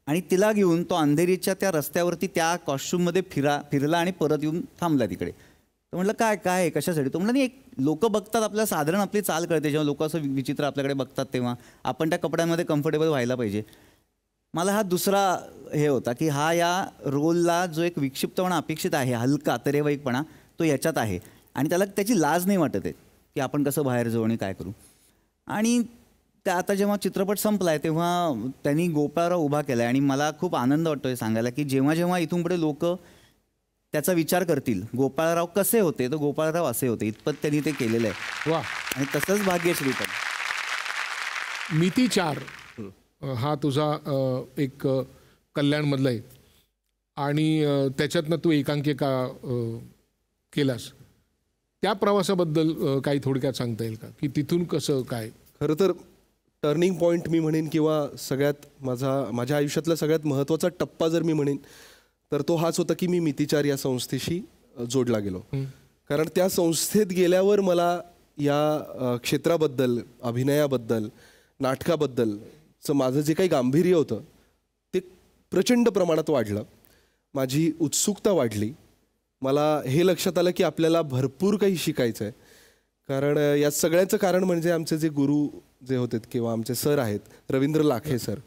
आणि तिला घेऊन तो अंधेरीच्या त्या रस्त्यावरती त्या कॉस्ट्यूममध्ये फिरला आणि परत येऊन थांबला तिकडे. तर म्हटलं काय काय कशासाठी? तो म्हटलं नाही, एक लोक बघतात आपल्याला, साधारण आपली चाल कळते, जेव्हा लोक असं विचित्र आपल्याकडे बघतात तेव्हा आपण त्या कपड्यांमध्ये कम्फर्टेबल व्हायला पाहिजे. मला हा दुसरा हे होता की हा या रोलला जो एक विक्षिप्तपणा अपेक्षित आहे, हलका तरेवाईकपणा, तो याच्यात आहे. आणि त्याला त्याची लाज नाही वाटत आहे की आपण कसं बाहेर जाऊ आणि काय करू. आणि त्या आता जेव्हा चित्रपट संपला आहे तेव्हा त्यांनी गोपाळराव उभा केला आहे. आणि मला खूप आनंद वाटतो हे सांगायला की जेव्हा जेव्हा इथून पुढे लोक त्याचा विचार करतील, गोपाळराव कसे होते, तर गोपाळराव असे होते, इतपत त्यांनी ते केलेलं आहे. वा. आणि तसंच भाग्यश्री पण. मिती 4 हा तुझा एक कल्याणमधला आहे आणि त्याच्यातनं तू एकांकिका केलास. त्या प्रवासाबद्दल काही थोडक्यात सांगता येईल का, की तिथून कसं काय? खरं तर टर्निंग पॉईंट मी म्हणेन किंवा सगळ्यात माझ्या आयुष्यातला सगळ्यात महत्त्वाचा टप्पा जर मी म्हणेन तर तो हाच होता की मी मिती 4 या संस्थेशी जोडला गेलो. कारण त्या संस्थेत गेल्यावर मला या क्षेत्राबद्दल, अभिनयाबद्दल, नाटकाबद्दलचं माझं जे काही गांभीर्य होतं ते प्रचंड प्रमाणात वाढलं. माझी उत्सुकता वाढली. मला हे लक्षात आलं की आपल्याला भरपूर काही शिकायचं आहे. कारण या सगळ्याचं कारण म्हणजे आमचे जे गुरु जे होते किंवा आमचे सर आहेत रवींद्र लाखे सर,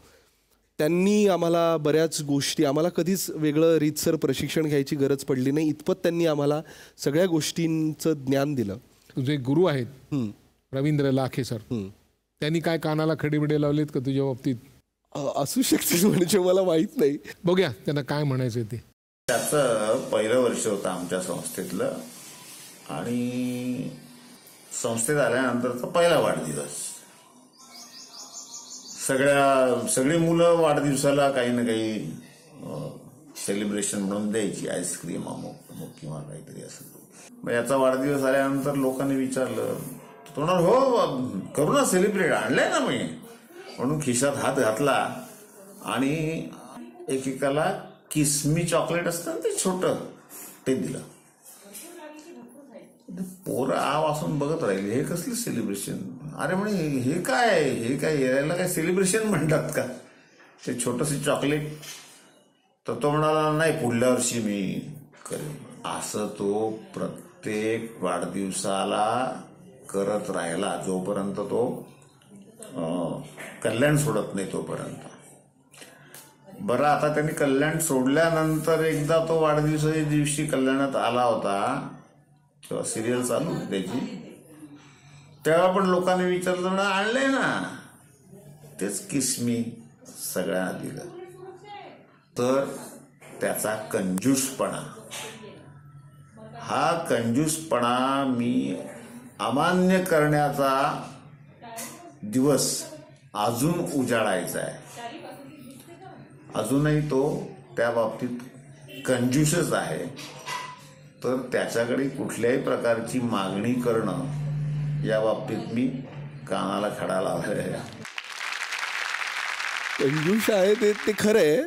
त्यांनी आम्हाला बऱ्याच गोष्टी, आम्हाला कधीच वेगळं रीतसर प्रशिक्षण घ्यायची गरज पडली नाही, इतपत त्यांनी आम्हाला सगळ्या गोष्टींचं ज्ञान दिलं. तुझे गुरु आहेत रवींद्र लाखे सर, त्यांनी काय कानाला खडीबिडे लावलेत का तुझ्या बाबतीत? असू शकते, म्हणजे मला माहीत नाही. बघूया त्यांना काय म्हणायचं ते. त्याचं पहिलं वर्ष होतं आमच्या संस्थेतलं आणि संस्थेत आल्यानंतरचा पहिला वाढदिवस. सगळी मुलं वाढदिवसाला काही ना काही सेलिब्रेशन म्हणून द्यायची, आईस्क्रीम अमुक किंवा काहीतरी असं. मग याचा वाढदिवस आल्यानंतर लोकांनी विचारलं, तो हो करू ना सेलिब्रेट, आणलंय ना मी, म्हणून खिशात हात घातला आणि एकेकाला किसमी चॉकलेट असतं ना ते छोटं, ते दिलं. पोरं आवासून बघत राहिले, हे कसलं सेलिब्रेशन? अरे म्हणे हे काय याला काय सेलिब्रेशन म्हणतात का, ते छोटंसं चॉकलेट? तर तो म्हणाला नाही, पुढल्या वर्षी मी करेन. असं तो प्रत्येक वाढदिवसाला करत राहिला जोपर्यंत तो कल्याण सोडत नाही तोपर्यंत. बरं, आता त्यांनी कल्याण सोडल्यानंतर एकदा तो वाढदिवसाच्या दिवशी कल्याणात आला होता, तेव्हा सिरियल चालू होती त्याची, तेव्हा पण लोकांनी विचारलं ना, आणलंय ना, तेच किसमी सगळ्यांना दिलं. तर त्याचा कंजूसपणा, हा कंजूसपणा मी अमान्य करण्याचा दिवस अजून उजाडायचा आहे. अजूनही तो त्या बाबतीत कंजूसच आहे. तर त्याच्याकडे कुठल्याही प्रकारची मागणी करणं या बाबतीत मी कानाला खडा लावला. कंजूस आहे ते खरं आहे,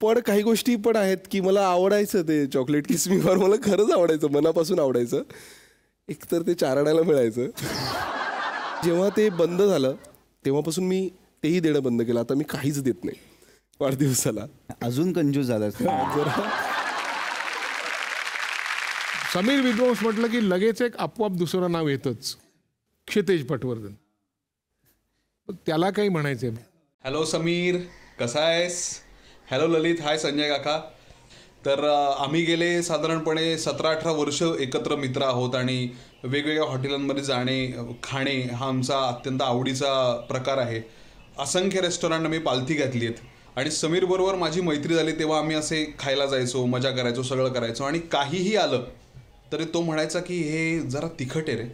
पण काही गोष्टी पण आहेत की मला आवडायचं. ते चॉकलेट किसमीवर मला खरंच आवडायचं, मनापासून आवडायचं. एकतर ते 4 आण्याला मिळायचं. जेव्हा ते बंद झालं तेव्हापासून मी तेही देणं बंद केलं. आता मी काहीच देत नाही वाढदिवसाला. अजून कंजूस झाला. समीर विद्वांस म्हटलं की लगेच एक आपोआप दुसरं नाव येतच, क्षितेज पटवर्धन. त्याला काही म्हणायचंय? हॅलो समीर, कसा आहेस? हॅलो ललित, हाय संजय काका. तर आम्ही गेले साधारणपणे 17-18 वर्ष एकत्र मित्र आहोत आणि वेगवेगळ्या हॉटेलांमध्ये जाणे, खाणे हा आमचा अत्यंत आवडीचा प्रकार आहे. असंख्य रेस्टॉरंट आम्ही पालथी घातली आहेत आणि समीरबरोबर माझी मैत्री झाली तेव्हा आम्ही असे खायला जायचो, मजा करायचो, सगळं करायचो. आणि काहीही आलं तरी तो म्हणायचा की हे जरा तिखट आहे रे.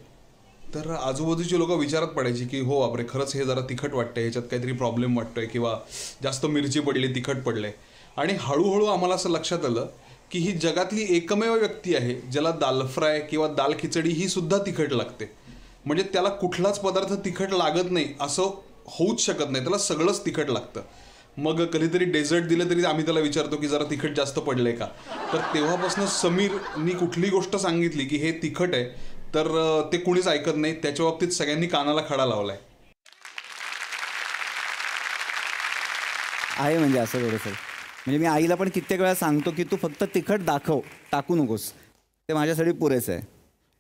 तर आजूबाजूची लोक विचारत पडायची की हो बापरे, खरंच हे जरा तिखट वाटतंय, ह्याच्यात काहीतरी प्रॉब्लेम वाटतोय किंवा जास्त मिरची पडली, तिखट पडलंय. आणि हळूहळू आम्हाला असं लक्षात आलं की ही जगातली एकमेव व्यक्ती आहे ज्याला दाल फ्राय किंवा दाल खिचडी ही सुद्धा तिखट लागते. म्हणजे त्याला कुठलाच पदार्थ तिखट लागत नाही असं होऊच शकत नाही, त्याला सगळंच तिखट लागतं. मग कधीतरी डेझर्ट दिलं तरी आम्ही त्याला विचारतो की जरा तिखट जास्त पडलंय का. तर तेव्हापासून समीरनी कुठली गोष्ट सांगितली की हे तिखट आहे तर ते कुणीच ऐकत नाही. त्याच्या बाबतीत सगळ्यांनी कानाला खडा लावलाय. आहे म्हणजे असं थोडंसं. म्हणजे मी आईला पण कित्येक वेळा सांगतो की तू फक्त तिखट दाखव, टाकू नकोस, ते माझ्यासाठी पुरेसं आहे.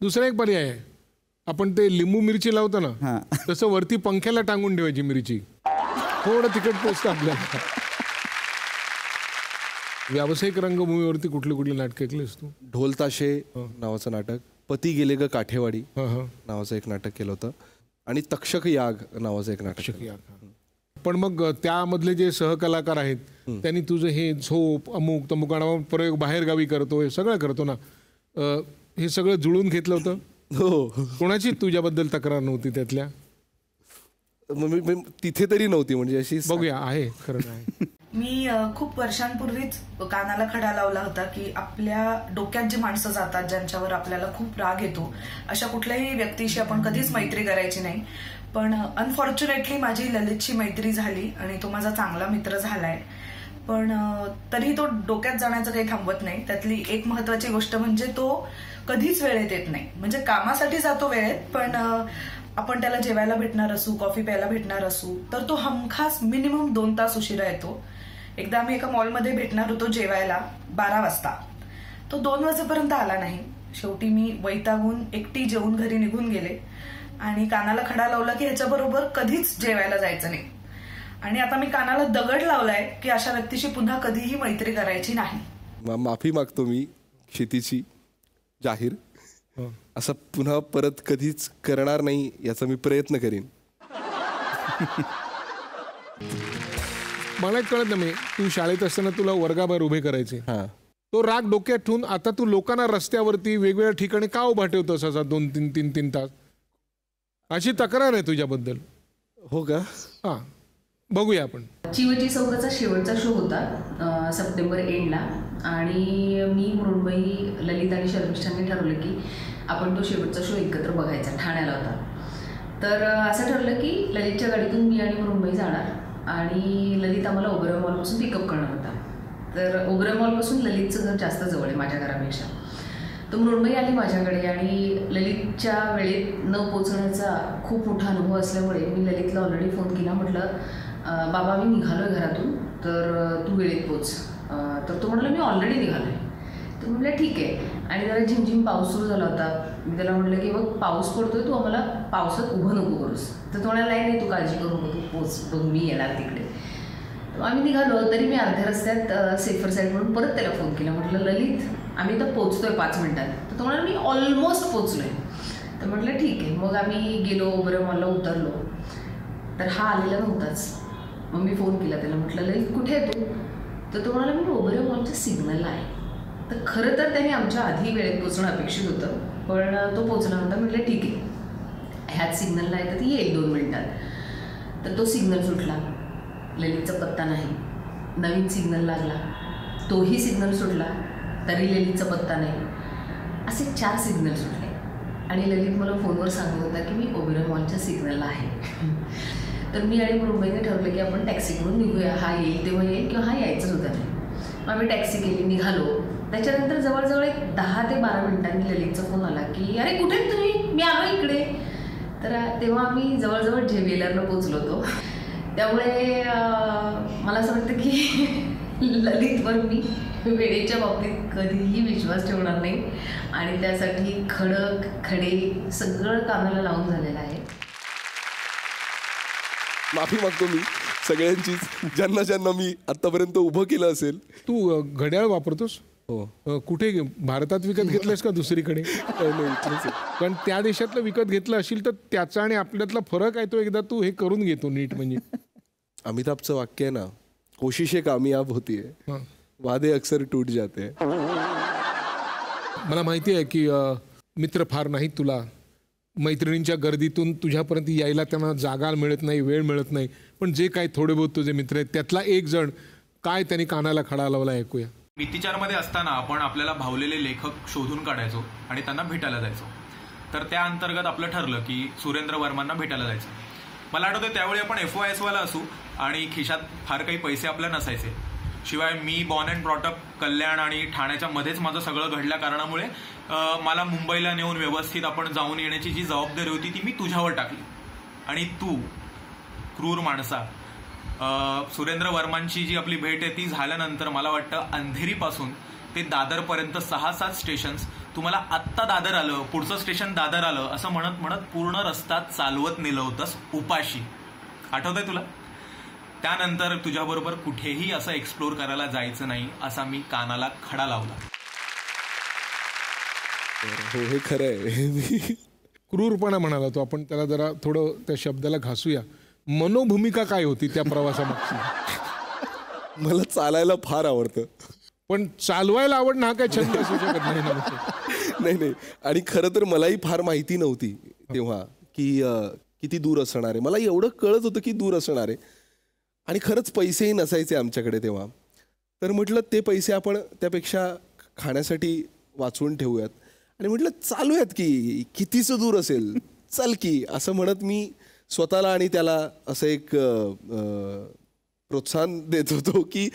दुसरा एक पर्याय आहे, आपण ते लिंबू मिरची लावतो ना, हां. तसं वरती पंख्याला टांगून ठेवायची मिरची, थोडं तिखट पोचतं आपल्याला. व्यावसायिक रंगभूमीवरती कुठली कुठली नाटकं ऐकलीस तू? ढोल ताशे नावाचं नाटक, पती गेले ग काठेवाडी नावाचं एक नाटक केलं होतं, आणि तक्षक याग नावाचं एक नाटक. पण मग त्यामधले जे सहकलाकार आहेत त्यांनी तुझं हे झोप अमुक तमुक प्रयोग बाहेर गावी करतो, हे सगळं करतो ना, हे सगळं जुळून घेतलं होतं? हो. कोणाची तुझ्याबद्दल तक्रार नव्हती त्यातल्या? तिथे तरी नव्हती, म्हणजे अशी बघूया आहे खरं आहे. मी खूप वर्षांपूर्वीच कानाला खडा लावला होता की आपल्या डोक्यात जी माणसं जातात, ज्यांच्यावर आपल्याला खूप राग येतो, अशा कुठल्याही व्यक्तीशी आपण कधीच मैत्री करायची नाही. पण अनफॉर्च्युनेटली माझी ललितची मैत्री झाली आणि तो माझा चांगला मित्र झालाय. पण तरी तो डोक्यात जाण्याचं काही थांबवत नाही. त्यातली एक महत्वाची गोष्ट म्हणजे तो कधीच वेळेत येत नाही. म्हणजे कामासाठी जातो वेळेत, पण आपण त्याला जेवायला भेटणार असू, कॉफी प्यायला भेटणार असू, तर तो हमखास मिनिमम 2 तास उशिरा येतो. एकदा आम्ही एका मॉलमध्ये भेटणार होतो जेवायला 12 वाजता. तो 2 वाजेपर्यंत आला नाही. शेवटी मी वैतागून एकटी जेवून घरी निघून गेले आणि कानाला खडा लावला की ह्याच्याबरोबर कधीच जेवायला जायचं नाही. आणि आता मी कानाला दगड लावलाय की अशा व्यक्तीशी पुन्हा कधीही मैत्री करायची नाही. माफी मागतो मी क्षितीची जाहीर. असं पुन्हा परत कधीच करणार नाही याचा मी प्रयत्न करीन. मला कळत नाही, तू शाळेत असताना तुला वर्गाबाहेर उभे करायचे, तो राग डोक्यात ठेवून आता तू लोकांना रस्त्यावरती वेगवेगळ्या ठिकाणी का उभा ठेवतोस असा 2-3 तास? अशी तक्रार आहे तुझ्याबद्दल. हो का? हां, बघूया आपण. चिवची चौकाचा शेवटचा शो होता सप्टेंबर एंडला, आणि मी मृण्मयी, ललित आणि शर्मिष्ठांनी ठरवलं की आपण तो शेवटचा शो एकत्र बघायचा. ठाण्याला होता. तर असं ठरलं की ललितच्या गाडीतून मी आणि मृण्मयी जाणार आणि ललित आम्हाला ओबेरॉय मॉलपासून पिकअप करणार होता. तर ओबेरॉय मॉलपासून ललितचं घर जास्त जवळ आहे माझ्या घरापेक्षा. तर मृण्मयी आली माझ्याकडे आणि ललितच्या वेळेत न पोचण्याचा खूप मोठा अनुभव असल्यामुळे मी ललितला ऑलरेडी फोन केला. म्हटलं बाबा मी निघालो आहे घरातून, तर तू वेळेत पोच. तर तो म्हटलं मी ऑलरेडी निघालो आहे. तर म्हटलं ठीक आहे. आणि जरा झिमझिम पाऊस सुरू झाला होता. मी त्याला म्हटलं की बघ पाऊस पडतोय, तू आम्हाला पावसात उभं नको करूस. तर तो म्हणाला नाही तू काळजी करू नको, तू पोच, बघ मी येणार तिकडे. आम्ही निघालो. तरी मी अर्ध्या रस्त्यात सेफर साईड म्हणून परत त्याला फोन केला. म्हटलं ललित आम्ही तर पोचतोय 5 मिनिटात. तर तो म्हणाला मी ऑलमोस्ट पोचलोय. तर म्हटलं ठीक आहे. मग आम्ही गेलो, ओबेरॉय मॉलला उतरलो. तर हा आलेला नव्हताच. मग मी फोन केला त्याला, म्हटलं ललित कुठे आहे तू? तर तो म्हणाला मी ओबेरॉय मॉलच्या सिग्नलला आहे. तर खरं तर त्याने आमच्या आधी वेळेत पोचणं अपेक्षित होतं, पण तो पोचला नव्हता. म्हटलं ठीक आहे ह्याच सिग्नलला आहे तर ती येईल 2 मिनिटात. तर तो सिग्नल सुटला, ललितचा पत्ता नाही. नवीन सिग्नल लागला, तोही सिग्नल सुटला, तरी ललितचा पत्ता नाही. असे 4 सिग्नल सुटले आणि ललित मला फोनवर सांगत होता की मी ओबेरॉय मॉलच्या सिग्नलला आहे. तर मी आणि मृण्मयीने ठरवलं की आपण टॅक्सी करून निघूया, हा येईल तेव्हा येईल किंवा हा यायचंच होता नाही. मग आम्ही टॅक्सी केली, निघालो. त्याच्यानंतर जवळजवळ एक 10 ते 12 मिनिटांनी ललितचा फोन आला की अरे कुठे तुम्ही, मी आलो इकडे. तर तेव्हा आम्ही जवळजवळ JBLRला पोचलो होतो. त्यामुळे मला असं वाटतं की ललितवर मी वेळेच्या बाबतीत कधीही विश्वास ठेवणार नाही आणि त्यासाठी खडक खडे सगळं कानाला लावून झालेलं आहे. माफी मागतो मी सगळ्यांचीच, ज्यांना ज्यांना मी आतापर्यंत उभं केलं असेल. तू घड्याळ वापरतोस? हो. कुठे भारतात विकत घेतलंस का दुसरीकडे? कारण त्या देशातलं विकत घेतलं असेल तर त्याचा आणि आपल्यातला फरक आहे तो एकदा तू हे करून घेतो नीट. म्हणजे अमिताभचं वाक्य आहे ना, कोशिशें कामयाब होती है, वादे अक्सर टूट जाते हैं. मला माहिती आहे की मित्र फार नाहीत तुला, मैत्रिणींच्या गर्दीतून तुझ्यापर्यंत यायला त्यांना जागा मिळत नाही, वेळ मिळत नाही. पण जे काही थोडे बहुत तुझे मित्र आहेत त्यातला एक जण काय त्यांनी कानाला खडा लावला ऐकूया. मितीचारमध्ये असताना आपण आपल्याला भावलेले लेखक शोधून काढायचो आणि त्यांना भेटायला जायचो. तर त्या अंतर्गत आपलं ठरलं की सुरेंद्र वर्मांना भेटायला जायचं. मला आठवतं त्यावेळी आपण FOIS वाला असू आणि खिशात फार काही पैसे आपल्या नसायचे. शिवाय मी बॉर्न अँड ब्रॉटअप कल्याण आणि ठाण्याच्या मध्येच माझं सगळं घडल्या कारणामुळे मला मुंबईला नेऊन व्यवस्थित आपण जाऊन येण्याची जी जबाबदारी होती ती मी तुझ्यावर टाकली. आणि तू क्रूर माणसा, सुरेंद्र वर्मांची जी आपली भेट आहे ती झाल्यानंतर मला वाटतं अंधेरीपासून ते दादरपर्यंत 6-7 स्टेशन्स, तुम्हाला आत्ता दादर आलं, पुढचं स्टेशन दादर आलं असं म्हणत म्हणत पूर्ण रस्ता चालवत नेलं होतंस उपाशी. आठवतंय तुला? त्यानंतर तुझ्याबरोबर कुठेही असं एक्सप्लोर करायला जायचं नाही असा मी कानाला खडा लावला. हो, हे खरं आहे. क्रूरपणा म्हणाला तो, आपण त्याला जरा थोडं त्या शब्दाला घासूया. मनोभूमिका काय होती त्या प्रवासामागची? मला चालायला फार आवडतं, पण चालवायला आवडणं हा काय छंद असू शकत नाही ना. नाही. आणि खरं तर मलाही फार माहिती नव्हती तेव्हा की किती दूर असणार आहे. मला एवढं कळत होतं की दूर असणार आहे आणि खरंच पैसेही नसायचे आमच्याकडे तेव्हा. तर म्हटलं ते पैसे आपण त्यापेक्षा खाण्यासाठी वाचवून ठेवूयात आणि म्हटलं चालूयात की कितीच दूर असेल, चल की, असं म्हणत मी स्वतःला आणि त्याला असं एक प्रोत्साहन देत होतो की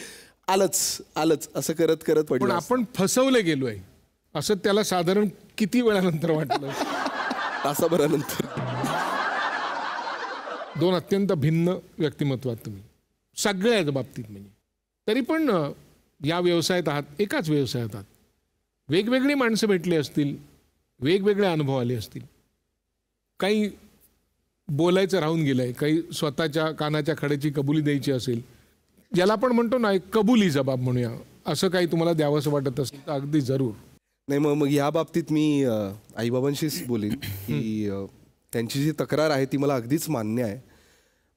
आलंच असं करत करत पण आपण फसवले गेलोय असं त्याला साधारण किती वेळानंतर वाटलं? तासाभरानंतर. 2 अत्यंत भिन्न व्यक्तिमत्वात तुम्ही सगळ्याच बाबतीत. म्हणजे तरी पण या व्यवसायात आहात, एकाच व्यवसायात आहात, वेगवेगळी माणसं भेटली असतील, वेगवेगळे अनुभव आले असतील, काही बोलायचं राहून गेलंय, काही स्वतःच्या कानाच्या खड्याची कबुली द्यायची असेल, ज्याला आपण म्हणतो ना एक कबुली जबाब म्हणूया, असं काही तुम्हाला द्यावंसं वाटत असेल तर अगदी जरूर. नाही, मग या बाबतीत मी आईबाबांशीच बोलेन की त्यांची जी तक्रार आहे ती मला अगदीच मान्य आहे.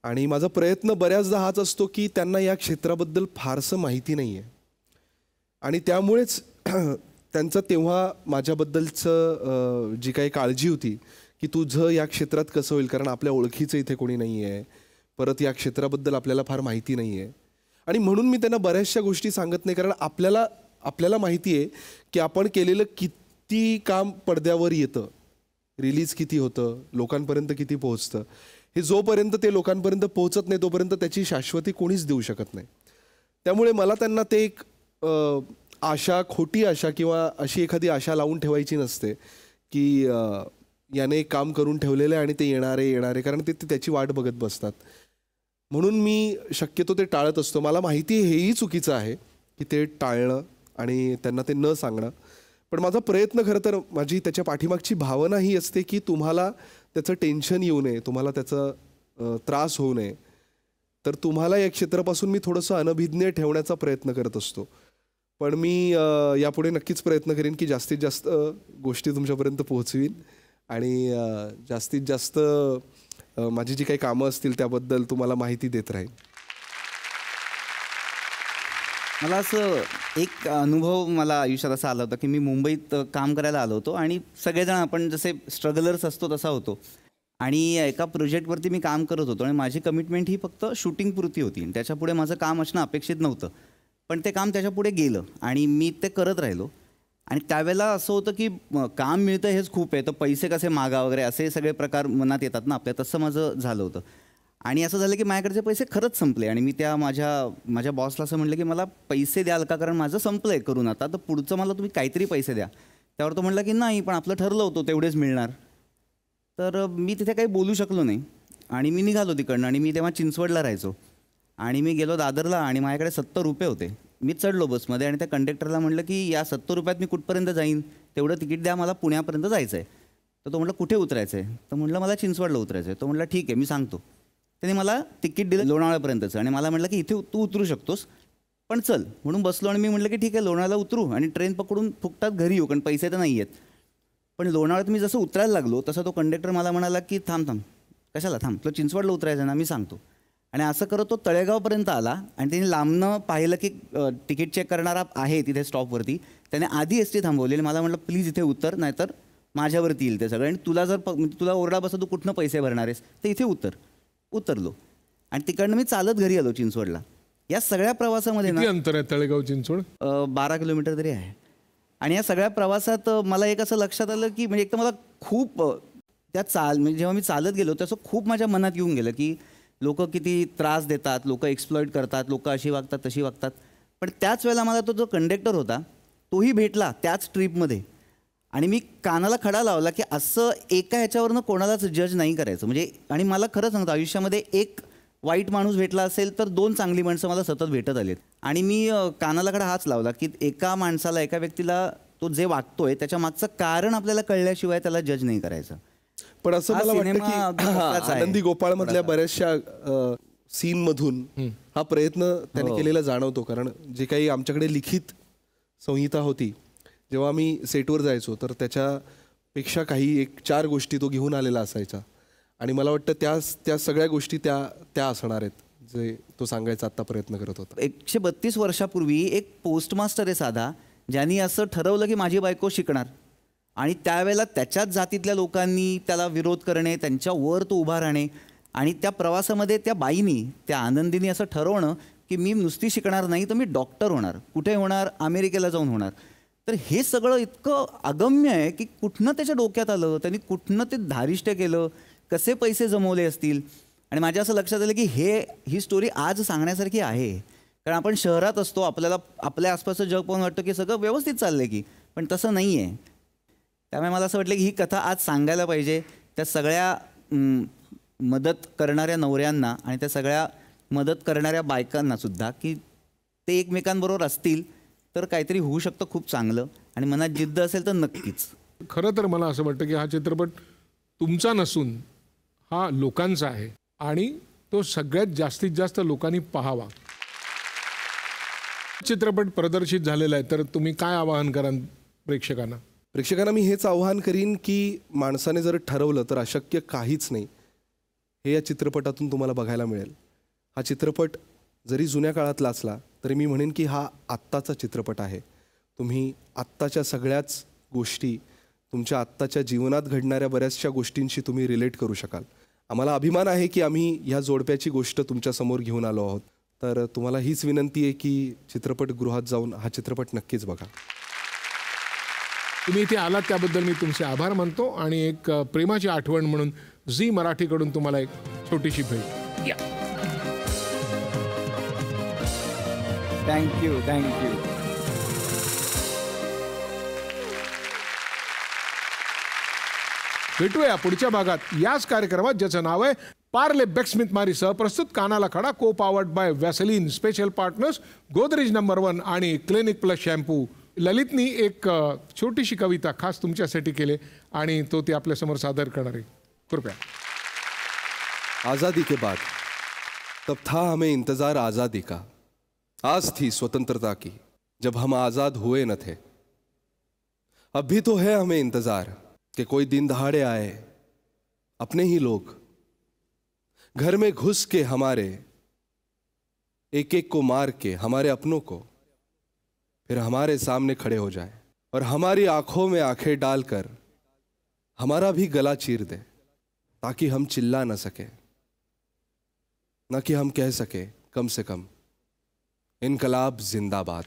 आणि माझा प्रयत्न बऱ्याचदा हाच असतो की त्यांना या क्षेत्राबद्दल फारसं माहिती नाही आहे आणि त्यामुळेच त्यांचं तेव्हा माझ्याबद्दलचं जी काही काळजी होती की तुझं या क्षेत्रात कसं होईल, कारण आपल्या ओळखीचं इथे कोणी नाही आहे, परत या क्षेत्राबद्दल आपल्याला फार माहिती नाही आहे. आणि म्हणून मी त्यांना बऱ्याचशा गोष्टी सांगत नाही, कारण आपल्याला माहिती आहे की आपण केलेलं किती काम पडद्यावर येतं, रिलीज किती होतं, लोकांपर्यंत किती पोहोचतं. हे जोपर्यंत ते लोकांपर्यंत पोहोचत नाही तोपर्यंत त्याची शाश्वती कोणीच देऊ शकत नाही. त्यामुळे मला त्यांना ते एक आशा, खोटी आशा किंवा अशी एखादी आशा लावून ठेवायची नसते की याने काम करून ठेवलेलं आहे आणि ते येणारे, कारण ते त्याची वाट बघत बसतात. म्हणून मी शक्यतो ते टाळत असतो. मला माहिती आहे हेही चुकीचं आहे की ते टाळणं आणि त्यांना ते न सांगणं, पण माझा प्रयत्न खरं तर माझी त्याच्या पाठीमागची भावना ही असते की तुम्हाला त्याचं टेन्शन येऊ नये, तुम्हाला त्याचा त्रास होऊ नये. तर तुम्हाला या क्षेत्रापासून मी थोडंसं अनभिज्ञ ठेवण्याचा प्रयत्न करत असतो. पण मी यापुढे नक्कीच प्रयत्न करेन की जास्तीत जास्त गोष्टी तुमच्यापर्यंत पोहोचवीन आणि जास्तीत जास्त माझी जी काही कामं असतील त्याबद्दल तुम्हाला माहिती देत राहीन. मला असं एक अनुभव मला आयुष्यात असा आला होता की मी मुंबईत काम करायला आलो होतो आणि सगळेजण आपण जसे स्ट्रगलर्स असतो तसा होतो. आणि एका प्रोजेक्टवरती मी काम करत होतो आणि माझी कमिटमेंट ही फक्त शूटिंगपुरती होती आणि त्याच्यापुढे माझं काम असणं अपेक्षित नव्हतं. पण ते काम त्याच्यापुढे गेलं आणि मी ते करत राहिलो. आणि त्यावेळेला असं होतं की काम मिळतं हेच खूप आहे, तर पैसे कसे मागा वगैरे असे सगळे प्रकार मनात येतात ना आपल्या, तसं माझं झालं होतं. आणि असं झालं की माझ्याकडचे पैसे खरंच संपले आणि मी त्या माझ्या बॉसला असं म्हटलं की मला पैसे द्याल का, कारण माझं संपलं आहे करून आता, तर पुढचं मला तुम्ही काहीतरी पैसे द्या. त्यावर तो म्हटला की नाही, पण आपलं ठरलं होतं तेवढेच मिळणार. तर मी तिथे काही बोलू शकलो नाही आणि मी निघालो तिकडनं. आणि मी तेव्हा चिंचवडला राहायचो आणि मी गेलो दादरला आणि माझ्याकडे 70 रुपये होते. मी चढलो बसमध्ये आणि त्या कंडक्टरला म्हटलं की या 70 रुपयात मी कुठपर्यंत जाईन, तेवढं तिकीट द्या, मला पुण्यापर्यंत जायचं आहे. तर तो म्हटलं कुठे उतरायचं आहे, तर म्हटलं मला चिंचवडला उतरायचं आहे. तो म्हटलं ठीक आहे मी सांगतो. त्याने मला तिकीट दिलं लोणावळ्यापर्यंतचं आणि मला म्हटलं की इथे तू उतरू शकतोस पण चल, म्हणून बसलो. आणि मी म्हटलं की ठीक आहे लोणावळ्याला उतरू आणि ट्रेन पकडून फुकटात घरी येऊ, कारण पैसे तर नाही आहेत. पण लोणावळ्यात मी जसं उतरायला लागलो तसं तो कंडक्टर मला म्हणाला की थांब कशाला थांब, तुला चिंचवडला उतरायचं ना, मी सांगतो. आणि असं करत तो तळेगावपर्यंत आला आणि त्याने लांबनं पाहिलं की तिकीट चेक करणारा आहे तिथे स्टॉपवरती. त्याने आधी एस टी थांबवली आणि मला म्हटलं प्लीज इथे उतर, नाहीतर माझ्यावरती येईल ते सगळं आणि तुला जर तुला ओरडा बसा तू कुठनं पैसे भरणार आहेस, तर इथे उतरलो. आणि तिकडनं मी चालत घरी आलो चिंचवडला. या सगळ्या प्रवासामध्ये ना, अंतर आहे तळेगाव चिंचवड 12 किलोमीटर तरी आहे. आणि या सगळ्या प्रवासात मला एक असं लक्षात आलं की म्हणजे एक तर मला खूप म्हणजे जेव्हा मी चालत गेलो त्याचं खूप माझ्या मनात येऊन गेलं की लोक किती त्रास देतात, लोक एक्सप्लॉइट करतात, लोक अशी वागतात तशी वागतात. पण त्याच वेळेला मला तो जो कंडक्टर होता तोही भेटला त्याच ट्रीपमध्ये आणि मी कानाला खडा लावला की असं एका ह्याच्यावरनं कोणालाच जज नाही करायचं. म्हणजे आणि मला खरं सांगतो आयुष्यामध्ये एक वाईट माणूस भेटला असेल तर 2 चांगली माणसं मला सतत भेटत आलीत. आणि मी कानाला खडा हाच लावला की एका माणसाला, एका व्यक्तीला तो जे वागतोय त्याच्या मागचं कारण आपल्याला कळल्याशिवाय त्याला जज नाही करायचं. पण असं मला वाटतं की आनंदी गोपाळ मधल्या बऱ्याचशा सीन मधून हा प्रयत्न त्याने केलेला जाणवतो. कारण जे काही आमच्याकडे लिखित संहिता होती जेव्हा आम्ही सेटवर जायचो तर त्याच्यापेक्षा काही 4 गोष्टी तो घेऊन आलेला असायचा आणि मला वाटतं त्या सगळ्या गोष्टी त्या असणार आहेत जे तो सांगायचा आत्ता प्रयत्न करत होता. 132 वर्षापूर्वी एक पोस्टमास्टर आहे साधा, ज्यांनी असं ठरवलं की माझी बायको शिकणार आणि त्यावेळेला त्याच्याच जातीतल्या लोकांनी त्याला विरोध करणे, त्यांच्यावर तो उभा राहणे आणि त्या प्रवासामध्ये त्या बाईनी, त्या आनंदीनी असं ठरवणं की मी नुसती शिकणार नाही तर मी डॉक्टर होणार. कुठे होणार? अमेरिकेला जाऊन होणार. तर हे सगळं इतकं अगम्य आहे की कुठनं त्याच्या डोक्यात आलं, त्यांनी कुठनं ते धारिष्ट्य केलं, कसे पैसे जमवले असतील. आणि माझ्या असं लक्षात आलं की ही स्टोरी आज सांगण्यासारखी आहे. कारण आपण शहरात असतो, आपल्याला आपल्या आसपासचं जग पाहून वाटतं की सगळं व्यवस्थित चाललं आहे की, पण तसं नाही आहे. त्यामुळे मला असं वाटलं की ही कथा आज सांगायला पाहिजे त्या सगळ्या मदत करणाऱ्या नवऱ्यांना आणि त्या सगळ्या मदत करणाऱ्या बायकांनासुद्धा की ते एकमेकांबरोबर असतील तर काहीतरी होऊ शकतं खूप चांगलं. आणि मनात जिद्द असेल तर नक्कीच. खरं तर मला असं वाटतं की हा चित्रपट तुमचा नसून हा लोकांचा आहे आणि तो सगळ्यात जास्तीत जास्त लोकांनी पाहावा. चित्रपट प्रदर्शित झालेला आहे तर तुम्ही काय आवाहन कराल प्रेक्षकांना? मी हेच आवाहन करीन की माणसाने जर ठरवलं तर अशक्य काहीच नाही हे या चित्रपटातून तुम्हाला बघायला मिळेल. हा चित्रपट जरी जुन्या काळातला असला तरी मी म्हणेन की हा आत्ताचा चित्रपट आहे. तुम्ही आत्ताच्या सगळ्याच गोष्टी, तुमच्या आत्ताच्या जीवनात घडणाऱ्या बऱ्याचशा गोष्टींशी तुम्ही रिलेट करू शकाल. आम्हाला अभिमान आहे की आम्ही ह्या जोडप्याची गोष्ट तुमच्यासमोर घेऊन आलो आहोत. तर तुम्हाला हीच विनंती आहे की चित्रपटगृहात जाऊन हा चित्रपट नक्कीच बघा. तुम्ही इथे आलात त्याबद्दल मी तुमचे आभार मानतो आणि एक प्रेमाची आठवण म्हणून झी मराठीकडून तुम्हाला एक छोटीशी भेट. थँक्यू. भेटूया पुढच्या भागात याच कार्यक्रमात ज्याचं नाव आहे पार्ले बेक्समिथ मारी सहप्रस्तुत कानाला खडा, को powered by Vaseline, special partners Godrej number 1 आणि क्लिनिक प्लस शॅम्पू. ललितनी एक छोटीशी कविता खास तुमच्यासाठी केली आणि तो ती आपल्यासमोर सादर करणार आहे. कृपया. आज़ादी के बाद तब था हमें इंतज़ार आज़ादी का, आज थी स्वतंत्रता की जब हम आज़ाद हुए न थे. अब भी तो है हमें इंतज़ार कि कोई दिन दहाड़े आए अपने ही लोग घर में घुस के हमारे एक एक को मार के हमारे अपनों को फिर हमारे सामने खड़े हो जाए और हमारी आंखों में आंखें डालकर हमारा भी गला चीर दे ताकि हम चिल्ला न सके, न कि हम कह सके कम से कम इनकलाब जिंदाबाद.